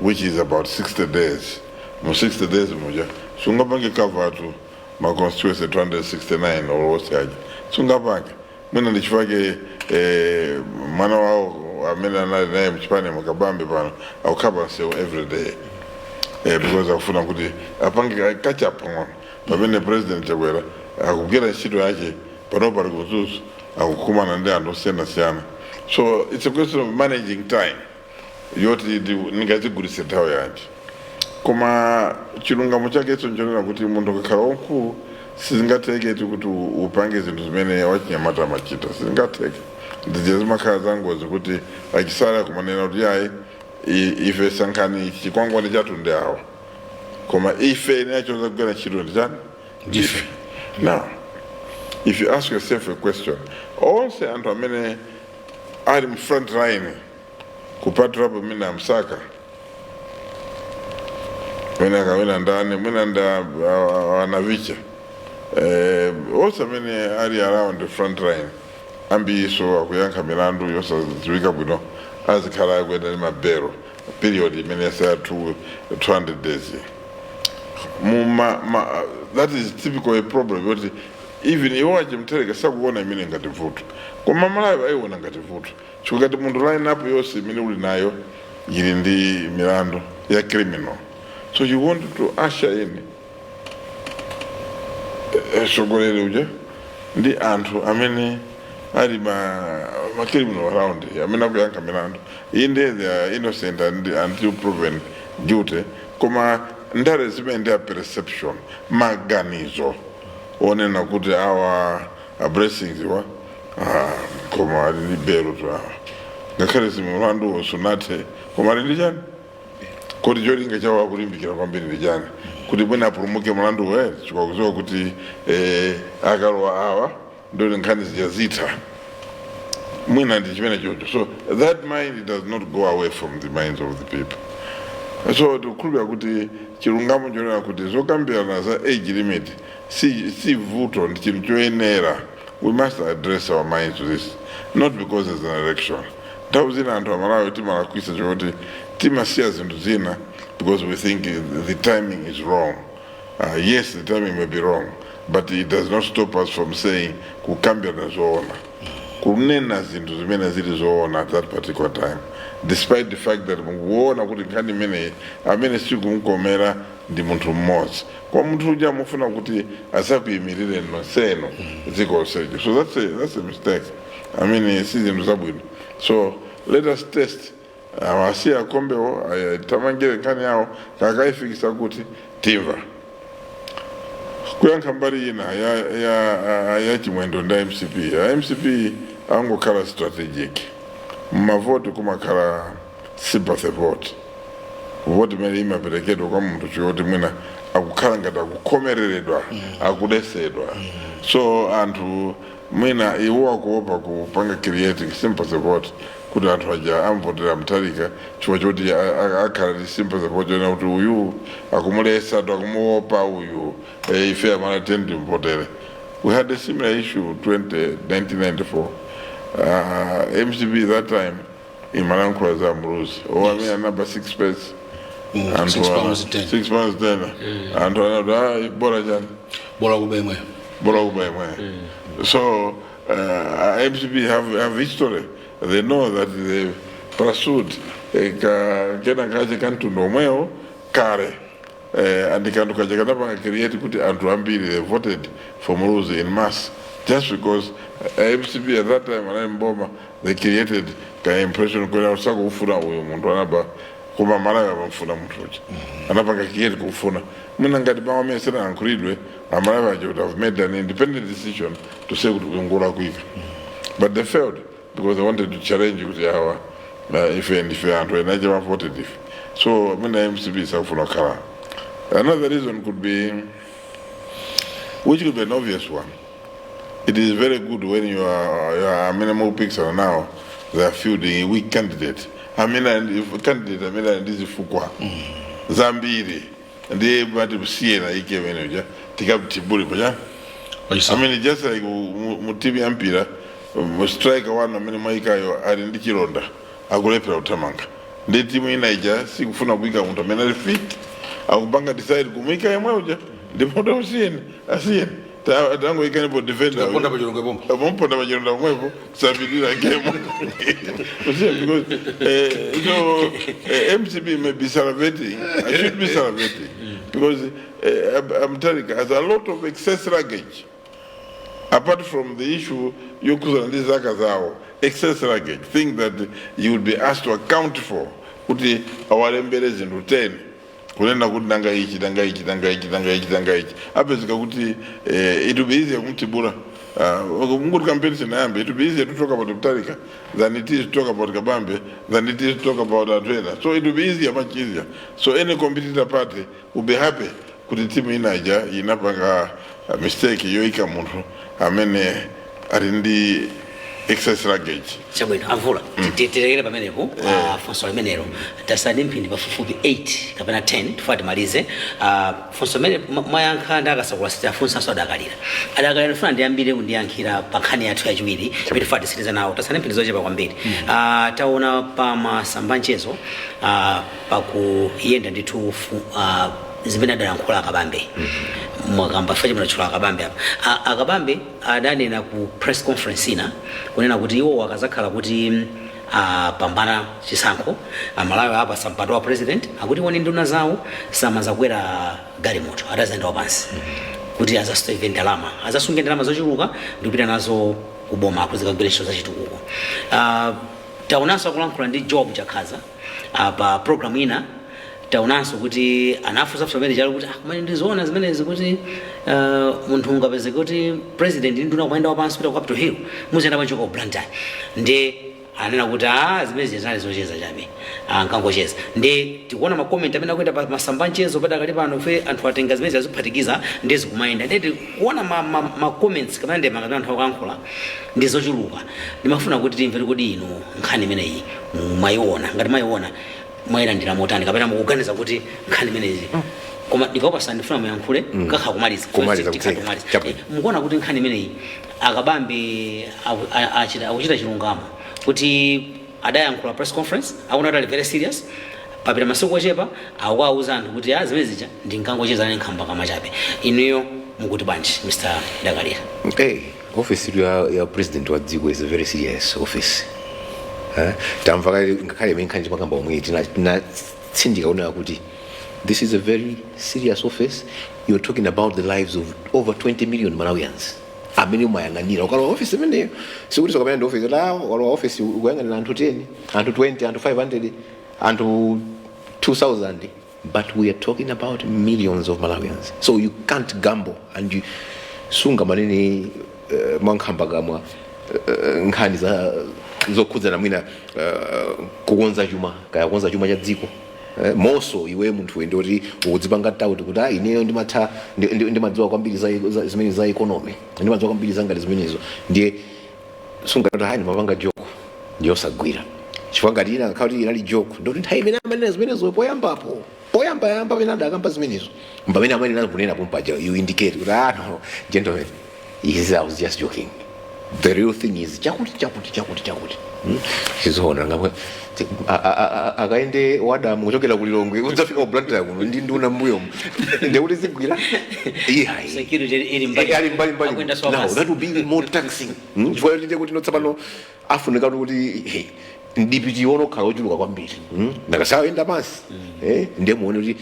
which is about 60 days. Mu 60 days moja sungapange cover to ma constituency 269 or whatever. Sungapange mwina ndichifake mwana wao amene anali naye mchipani mukabambe pano akukaba nsewu every day because akufuna kuti apange kacha pang'ono pamene president chakwera akugera ntchito yake panopo ali kuzuzu akukumana ndi anthu osiyana-siyana. So it's a question of managing time yoti ningazigulitse nthawi yanji. Koma chilungamo chake icho nchonena kuti munthu akakhala wamkulu sizingatheke kuti upange zinthu zimene wachinyamata amachita, sizingatheke. Ndije zimakhala zangozi kuti achisala kumanena kuti ife sankhani chikwangwani chathu ndi awo koma ife inachoza kugwira ntchito ndi chani ndife. Now if you ask yourself a question, onse anthu amene ali mu front line kupatulapo mina Msaka mwina ndani mwina nda anavicha onse amene ali around the front line ambiso akuyankha milandu yosadziwika bwino azikhala akuyenda ndi mabelo period imene yasaya 200 days. That is typical a problem yoti even iwo achimtereka sakuona imene ngati vuto koma Malawi ayiona ngati vuto chikati munthu line up yonse imene uli nayo ili ndi milandu ya criminal. So you want to usher in sogoleri uja ndi anthu amene ali ma criminal around amene akuyankha milandu inde they are innocent until proven guilty koma ndale zimene ndi a perception maganizo onena kuti awa blessings wa koma ali ndi belo to awa ngakhale simulandu sunathe koma ali ndi chani kodi cholinga chawo akulimbikira kwambiri ndijani kuti mwina apulumuke mlandu we chifukwa kuziwa kuti akalowa awa ndoti nkhani zijazitha mwina ndi chimene chocho. So that mind does not go away from the minds of the people. So tikukhulupirira kuti chilungamo chonena kuti zokambirana za age limit si vuto ndi chinthu choyenera. We must address our minds to this, not because there's an election. Nthawi zina anthu amalawi timalakwisa choti timasiya zinthu zina because we think the timing is wrong. Yes, the timing may be wrong, but it does not stop us from saying kukambirana zoona, kunena zinthu zimene zili zoona at that particular time, despite the fact that mukuona kuti nkhani imene amene sikumkomera ndi munthu mmodzi, kwa munthu uja mufuna kuti asakuyimirire nonseno dziko lonsejo. So that's a mistake. I mean, si zinthu zabwino. So let us test awasiya akombewo tamangire nkhani yawo kakaifikisa kuti timva kuyankha mbali ina ya chimwendo nda MCP. MCP angokhala strategic, mmavoti kumakhala sympathy vote, voti imene imaperekedwa kwa munthu choti mwina akukhala ngati akukhomereredwa, akudesedwa. So anthu mwina iwo akuopa kupanga creating sympathy vote kuti anthu aja amvotera Mutharika chifukwa choti akhala ndi sympathy vote yona kuti uyu akumulesa akumuopa uyu ife amene timvotere. We had a similar issue 1994. MCP that time in Malawi za Mruzi. I mean number 6 space. And 6 pounds 10. 6 pounds 10. And another bora jani. Bora kubemwe. So MCP have history. They know that they pursued kena kaje kantu nomeo kare and kantu kaje kanapanga create kuti antu ambiri they voted for Mruzi in mass just because MCP at that time anamboma they created ka impression kwa usako ufuna uyo muntu anaba kuma Malawi abamfuna muntu uja anapanga create kufuna mina ngati bawo mesera ankuridwe Malawi would have made an independent decision to say kuti ngola kuika, but they failed because they wanted to challenge with our if antu enaje voted if. So mina MCP sakufuna kala. Another reason could be, which could be an obvious one. It is very good when your minimal picks are now they are fielding a weak candidate. If candidate this is Fukwa, Zambiri, and they able to see na ike manager take up Tiburi, just like Mutibi Ampira. Strike one minimum yo arindi chironda akulepera utamanga ndi timu inaija sikufuna kuika muntu amene fit akupanga decide kumika yemwe uja ndipo usiyeni asiyeni tango ikani po defender ponda pachirongo pompo pomponda pachironda pomwepo kusapirira game because MCP may be celebrating, I should be celebrating because Mutharika has a lot of excess luggage. Apart from the issue, excess luggage, things that you would be asked to account for. Kuti awarembelezi in return. Kulenda kuti danga ichi. Apesika kuti it will be easier kumtibura. Mungu comparison ambe. It will be easier to talk about Mutharika than it is to talk about Kabambe, than it is to talk about Adwena. So it will be easier, much easier. So any competitor party will be happy. Kuti timu inaja inapanga mistake yoika muntu amene arindi excess luggage. Chabwino avula titekele pamenepo funso limenelo tasani mphindi pafupifupi 8 kapena 10 tufati malize funso limene mwayankha ndakasakula sitafunsa so adakalira ndifuna ndiyambire kundiyankhira pa nkhani yathu yachiwiri imene tufati sitiza nawo tasani mphindi zochepa kwambiri taona pa masambanchezo pakuyenda ndithu zimene adayankhula Akabambe mwakamba faje mnachula Akabambe hapa Akabambe adanena ku press conference ina kunena kuti iwo wakazakhala kuti pambana chisankho Malawi hapa sampato wa president akuti woni nduna zawo samazakwera galimoto atazenda wapansi kuti azastoive ndalama azasunge ndalama zochuluka ndikupita nazo kuboma akuzikagwirisho zachitukuko taonanso akulankhula ndi Job Chakhaza pa program ina taonanso kuti anafusa family jalo kuti kumene ndizoona zimene zikuti munthu ungapeze kuti president nduna kuenda wapansi pita ku Capitol Hill muzenda panjoko Blantyre ndi anena kuti zimene zinali zocheza chabe nkangocheza ndi tikuona makomenti amene akuenda pa masamba mchezo padakali pano fe anthu atenga zimene zaziphatikiza ndi zikumayenda ndi kuona ma comments kapena ndi makatana anthu akuyankhula ndi zochuluka ndimafuna kuti timvere kuti inu nkhani imeneyi mwayiona ngati mwayiona mwayilandira motani kapena mukuganiza kuti nkhani imeneyi koma ndikapasa ndifuna muyankhule kakha kumaliza mukuona kuti nkhani imeneyi akabambe akuchita chilungamo kuti adayankhula press conference akuona kuti ali very serious papita masiku ochepa akuwauza anthu kuti zimene zija ndinkangocheza nkhamba kama chabe inuyo mukuti bwanji Mr. Dagalira? Office ya president wa dziko is a very serious office. Tamva ngakhale menkhani makamba omwe tinatsindika kuona kuti this is a very serious office. You're talking about the lives of over 20 million Malawians. Amene umayang'anira ukalowa office imeneyo sikuti sokamene ndi office ukalowa office ukuyang'anira anthu 10 anthu 20 anthu 500 anthu 2000, but we are talking about millions of Malawians, so you can't gamble and you sunga manene mwankhamba kamwa nkhani zokhudzana mwina kukonza chuma kaya kukonza chuma cha dziko moso iwe munthu wende kuti ukudzipanga tauti kuti ineyo ndimadziwa kwambiri zimene za economy ndimadziwa kwambiri zangati zimenezo ndiye sunga kuti ndimapanga joke ndiyosagwira chifukwa ngati ina kuti inali joke ndoti nthawi imene amanena zimenezo poyamba pamene adakamba zimenezo pamene amanena kunena pompaja you indicate kuti no gentlemen, I was just joking. The real thing is chakuti chizoona ngamwe akaende wada muchokera kulilongwe udzafika kublantira kuno ndi nduna mbuyo ndekuti zigwira security ili mbali now that will be more taxing chifukwa tinde kuti notsapano afunika kuti ndipiti ono khala ochuluka kwambiri ndakasaenda pansi ndemuone kuti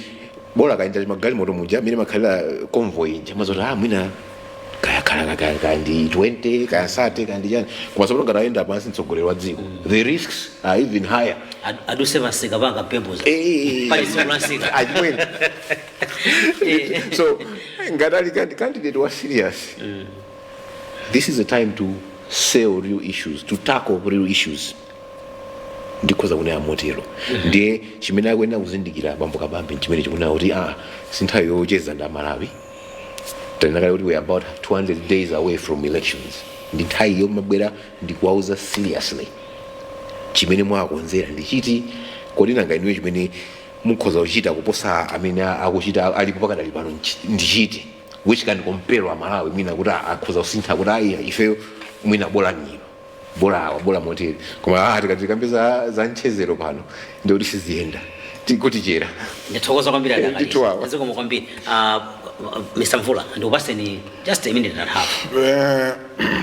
bora kaenda magali moto muja mine makhalira convoy nje mazoti mwina kaya ndi 20 kaya 30 kaya ndi chani koma sabato ngataenda pansi mtsogoleri wa dziko the risks are even higher. Aduseva sika panga pempos pali sikulasika ajweni so ngadali candidate was serious. This is a time to sell real issues, to tackle real issues. Ndikoza kuna motero ndiye chimene akwenda kuzindikira bambo kabambe chimene chikuna kuti sinthawi yocheza nda Malawi tanakale kuti we are about 200 days away from elections. Ndi nthawi yomabwera ndikuwauza seriously chimene mwakonzera ndichiti kodi nanga inuyo chimene mukhoza kuchita kuposa amene akuchita alipo pakadali pano ndichiti which can compare a Malawi mina kuti akhoza kusintha kuti ife mwina bola moteri koma tikatikambe za nchezero pano ndio tisizienda tikuti chera ndithokoza kwambiri adakali nziko kwambiri Mr. Mvula ndikupaseni just a minute and a half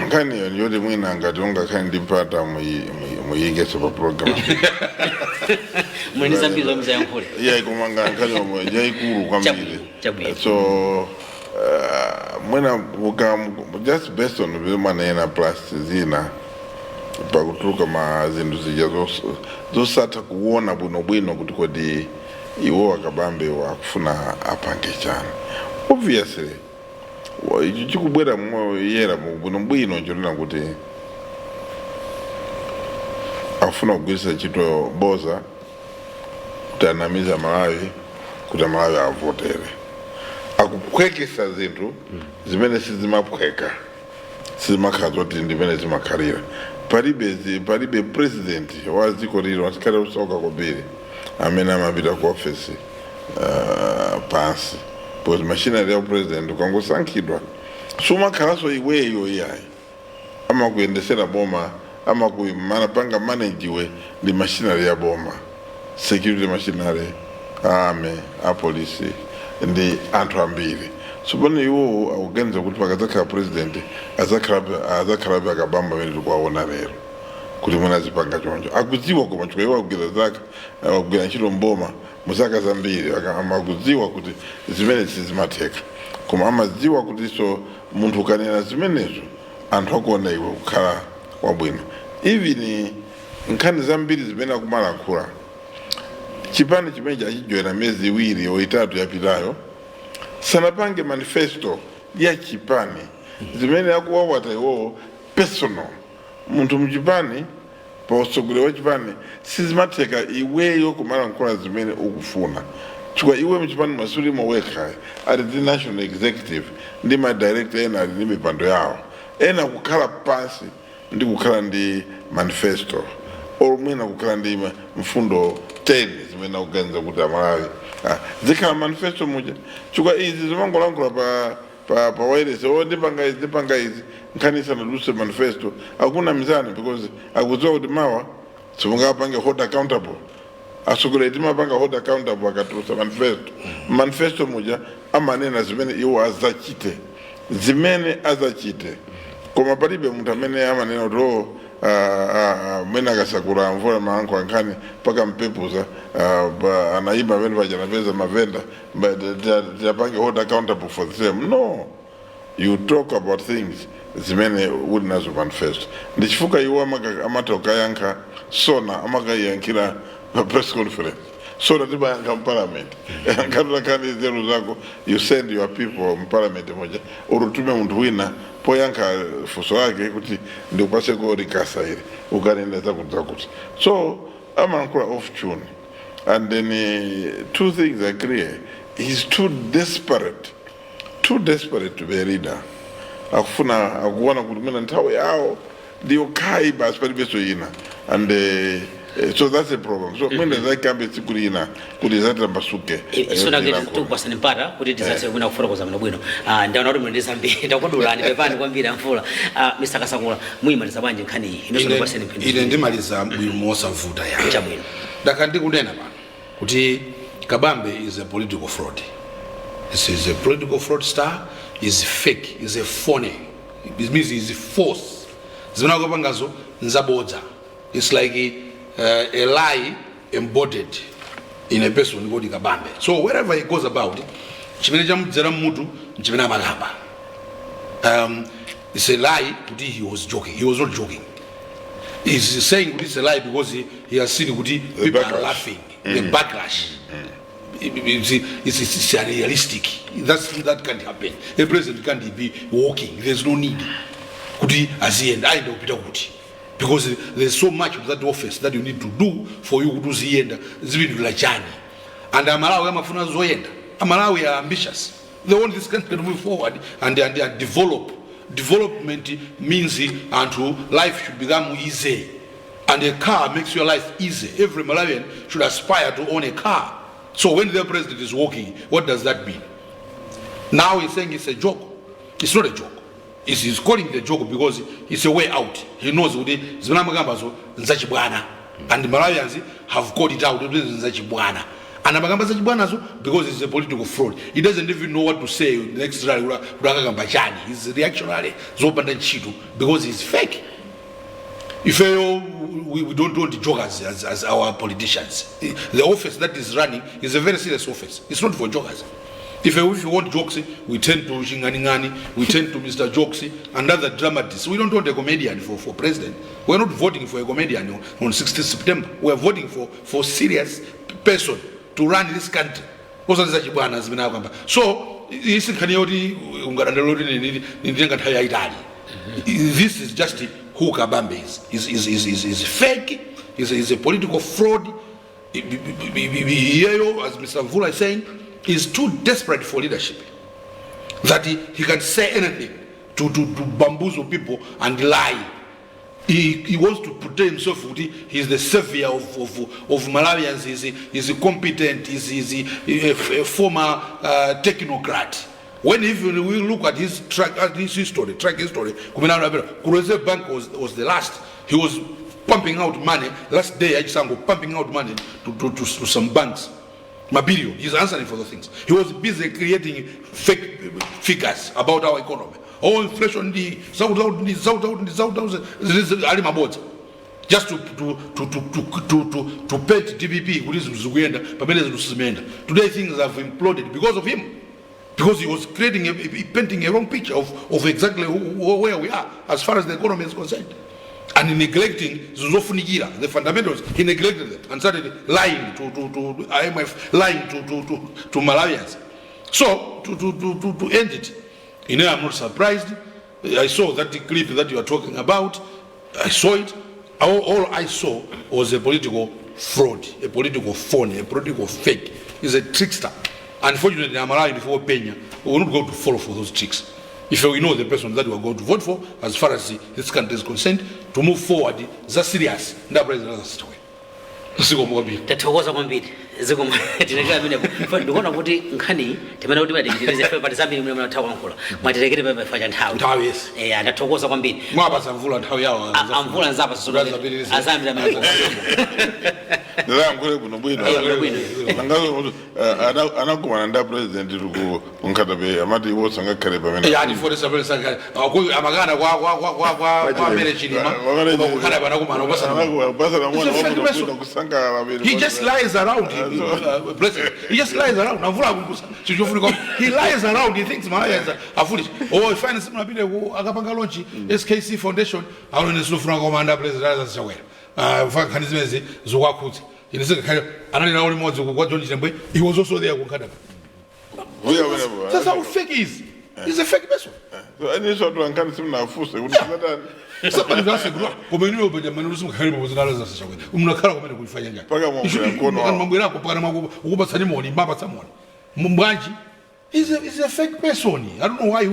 nkhani iyo ndiyoti mwina ngati ungakhale ndipata muyingeso pa program mwini zambiri zomwe zayankhule koma nkhani yomwe yayikulu kwambiri so mwina just based on vimanena plus zina pakutuluka mazinthu zija zosatha kuona bwinobwino kuti kodi iwo akabambe wakufuna apange chani. Obviously chikubwera yera bwinobwino nchonena kuti afuna kugwiritsa ntchito boza kuti anamiza Malawi kuti Malawi avotere akuphwekesa zinthu zimene sizimaphweka sizimakhala zoti ndimene zimakhalira palibe president wa dziko lino asikale usoka kwambiri amene amapita ku office pansi because machinery ya president ukangosankhidwa sumakhalaso iweyo iyayi amakuyendesera boma amanapanga manajiwe ndi machinery ya boma security machinery ame apolisi ndi anthu ambiri supone iwo akuganiza kuti pakadzakhala president azakhalabe akabamba amene tikuwaona lero kuti mwina azipanga choncho akudziwa koma chifukwa iwo akugwira ntchito mboma muzaka zambiri amakudziwa kuti zimene sizimatheka koma amadziwa kuti so munthu ukanena zimenezo anthu akuona iwe kukhala wabwino. Even nkhani zambiri zimene akumalankhula chipani chimene chachijoyera miyezi iwiri o itatu yapitayo sanapange manifesto ya chipani zimene akuwawata iwo personal munthu mchipani pausogolero wachipani sizimatheka iweyo kumalankhula zimene ukufuna chifukwa iwe mchipani masulimo wekha ali ndi national executive ndi madirector ena ali ndi mipando yawo ena kukhala pansi ndi kukhala ndi manifesto mwina kukhala ndi mfundo 10 zimene akuganiza kuti Amalawi zikhala manifesto muja chifukwa izi zimangolankhula pa wireless ndipanga izi nkhani sanaduse manifesto akuna mizani because akudziwa kuti mawa simungapange hold accountable asogolera timapanga hold accountable akatulusa manifesto muja amanena zimene iwo azachite koma palibe munthu amene amanena kuti mwina akasakula mvula malankhula ankhani paka mpepuza anaiba amene pajanapeza mavenda tiapange hold accountable for the same. No, you talk about things zimene uli nazo manifesto ndi chifukwa iwo amati ukayankha sona amakayankira press conference sona timayankha mparliament nkatulakani zero zako you send your people mparliament moja urutume munthu wina poyankha funso lake kuti ndikupaseko rikasa ili ukanenda zakuti so amalankhula off tune and then two things are clear. He's too desperate to be a leader. Akufuna akuona kuti mina nthawi yawo ndiyo kai basi palibeso ina and so that's a problem. So mwene zakambe tsikuli ina kuti zatambasuke sona ngeti tukupasani mpata kuti tizatse kwina kufuna kuzamana bwino ndaona kuti mndesa mbiri ndakudulani pepani kwambiri amvula Mr. Kasakula muyimaliza bwanje nkhani iyi ino sona kwaseni mpindi ine ndimaliza bwino mosavuta ya chabwino ndakandikunena pano kuti Kabambe is a political fraud. This is a political fraudster, is fake, is a phony. It means he's false. Zinagopangazo nzabodza. It's like a lie embodied in a person called Kabambe. So wherever he goes about, chimene chamdzera mutu chimene amalamba. It's a lie kuti he was joking. He was not joking. He's saying it's a lie because he has seen kuti people are laughing. The backlash. It's unrealistic. That can't happen. A president can't be walking. There's no need. Kuti azienda aenda kupita kuti. Because there's so much of that office that you need to do for you to zienda zibintu la chani. And Amalawi amafuna zoenda. Amalawi are ambitious. They want this country to move forward and develop. Development means unto life should become easy. And a car makes your life easy. Every Malawian should aspire to own a car. So when the president is walking, what does that mean? Now he's saying it's a joke. It's not a joke. He's calling it a joke because it's a way out. He knows what and the Malawians have called it out. And because it's a political fraud. He doesn't even know what to say next rally. He's reactionary because he's fake. If we don't want to joke as our politicians. The office that is running is a very serious office. It's not for jokers. If you want jokes, we turn to Shinganingani, we turn to Mr. Jokes and other dramatists. We don't want a comedian for president. We're not voting for a comedian on 16th September. We're voting for serious person to run this country. So, this is just who Kabambe is. Is fake. Is a political fraud. As Mr. Mvula is saying, is too desperate for leadership that he can say anything to bamboozle people and lie. He wants to portray himself. He's the savior of Malawians. He's competent. He's a former technocrat. When even we look at his track history, Kureze Bank was the last. He was pumping out money. Last day, Ajisango pumping out money to some banks. Mabilio, he's answering for the things. He was busy creating fake figures about our economy. Oh, inflation, just to pay DBP. Today things have imploded because of him. Because he was painting a wrong picture of exactly where we are as far as the economy is concerned. And he neglecting the fundamentals, he neglected them and started lying to IMF, lying to Malawians. So, to end it, I'm not surprised. I saw that clip that you are talking about. I saw it. All I saw was a political fraud, a political phony, a political fake. He's a trickster. Unfortunately, I'm allowed before Pena. We will not go to follow for those tricks. If we know the person that we are going to vote for, as far as this country is concerned, to move forward, that's serious. That president is the way. Tathokoza kwambiri zikoma tinekera mine ndikuona kuti nkhani timene kuti madikitirize fe pati zambiri mwe mnathawa nkula mwaterekere pepe facha nthawi yes ndathokoza kwambiri mwapasa mvula nthawi yawo amvula nzapa azambira mene ndakule kuno bwino nangazo anakumana nda president kunkatabe amati wosanga kale pamene yani for the president amagana kwa mele chilima kukhala banakumana basa na mwana wabwino kusanga he just lies around president he just lies around navula kukusa chichofuna he lies around he thinks Malawi is a foolish finance mnabile akapanga launch SKC Foundation alone sifuna komanda president azachawera khani zimezi zokwakhuza inisika khayo anali nawo limodzi kwa John Chitembwe he was also there kunkadaba that's how fake is he's a fake person so any sort of ankani simnafuse kuti satani somebody that's a group komeni obeja manu simkhali bozala zasachakwe umnakhala komeni kuyifanya njani paka mkono mambwera ko paka ukubatsani moni mbaba tsamoni mbwanji he's a fake person. I don't know why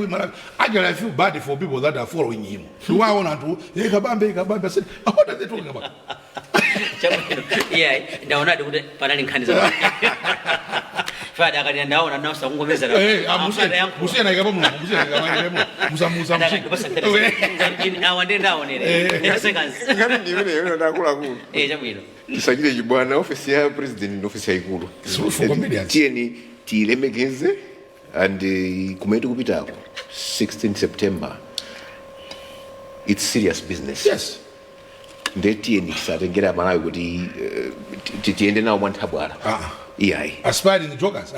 actually I feel bad for people that are following him. Do I want to I said, what are they talking about? Yeah, ndaona kuti panali nkhani za fada akati ndaona nawo sakungomeza musiyana ikapa muno musamusa awande ndaonere seconds ngati ndimene yona ndakula kuno chabwino tisachite chibwana office ya president ndi office yaikulu tieni tilemekeze and kumene tikupitako 16 September it's serious business. Yes. Ndetieni tisatengera Malawi kuti tiende nawo mwanthabwala. Aspiring jokers,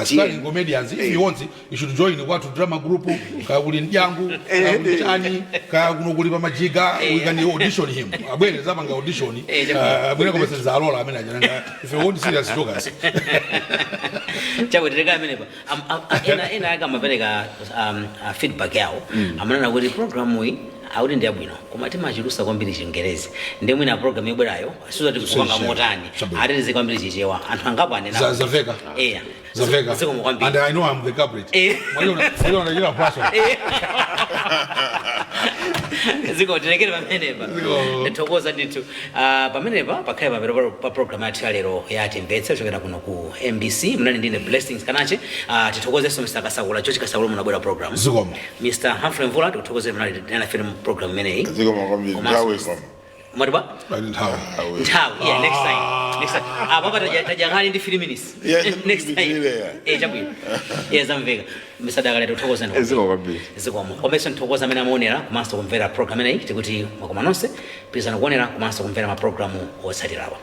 aspiring comedians. If you want, you should join what drama group. Kaguli Njangu, Kaguli Chani, Kaguli Majiga. We can audition him. Abwene zabanga audition. Abwene kama sasa zarola amena jana. If you want serious jokers. Chawe direka meneba. Ina aga mapeleka feedback yao. Amana kuti program hii audi ndi abwino koma timachirusa kwambiri Chingerezi ndemwe na program yobwerayo asuza tikupanga motani atirize kwambiri chichewa anthu angapo anena Zaveka and I know I'm the culprit mwaliona jina person ziko tirekere pamenepa ndithokoza ndithu pamenepa pakhale pamero pa program ya lero ya Timvetse kuchokera kuno ku MBC mnali ndine Blessings Kanache tithokoze Mr. Kasakula chochi Kasakula munabwera program zikomo Mr. Humphrey Mvula tithokoze mnali ndina film program imeneyi zikomo kwambiri ndawe kwa Mariba? Yeah, next time. Baba tajangani ndi 3 minutes. Next time. Chabwino. Zamveka. Misadaka leto thokoza ndo. Zikomo. Komeso nthokoza mena monera kumaso kumvera program ineyi tikuti mwakomanonse pizana kuonera kumaso kumvera ma program otsatirawa.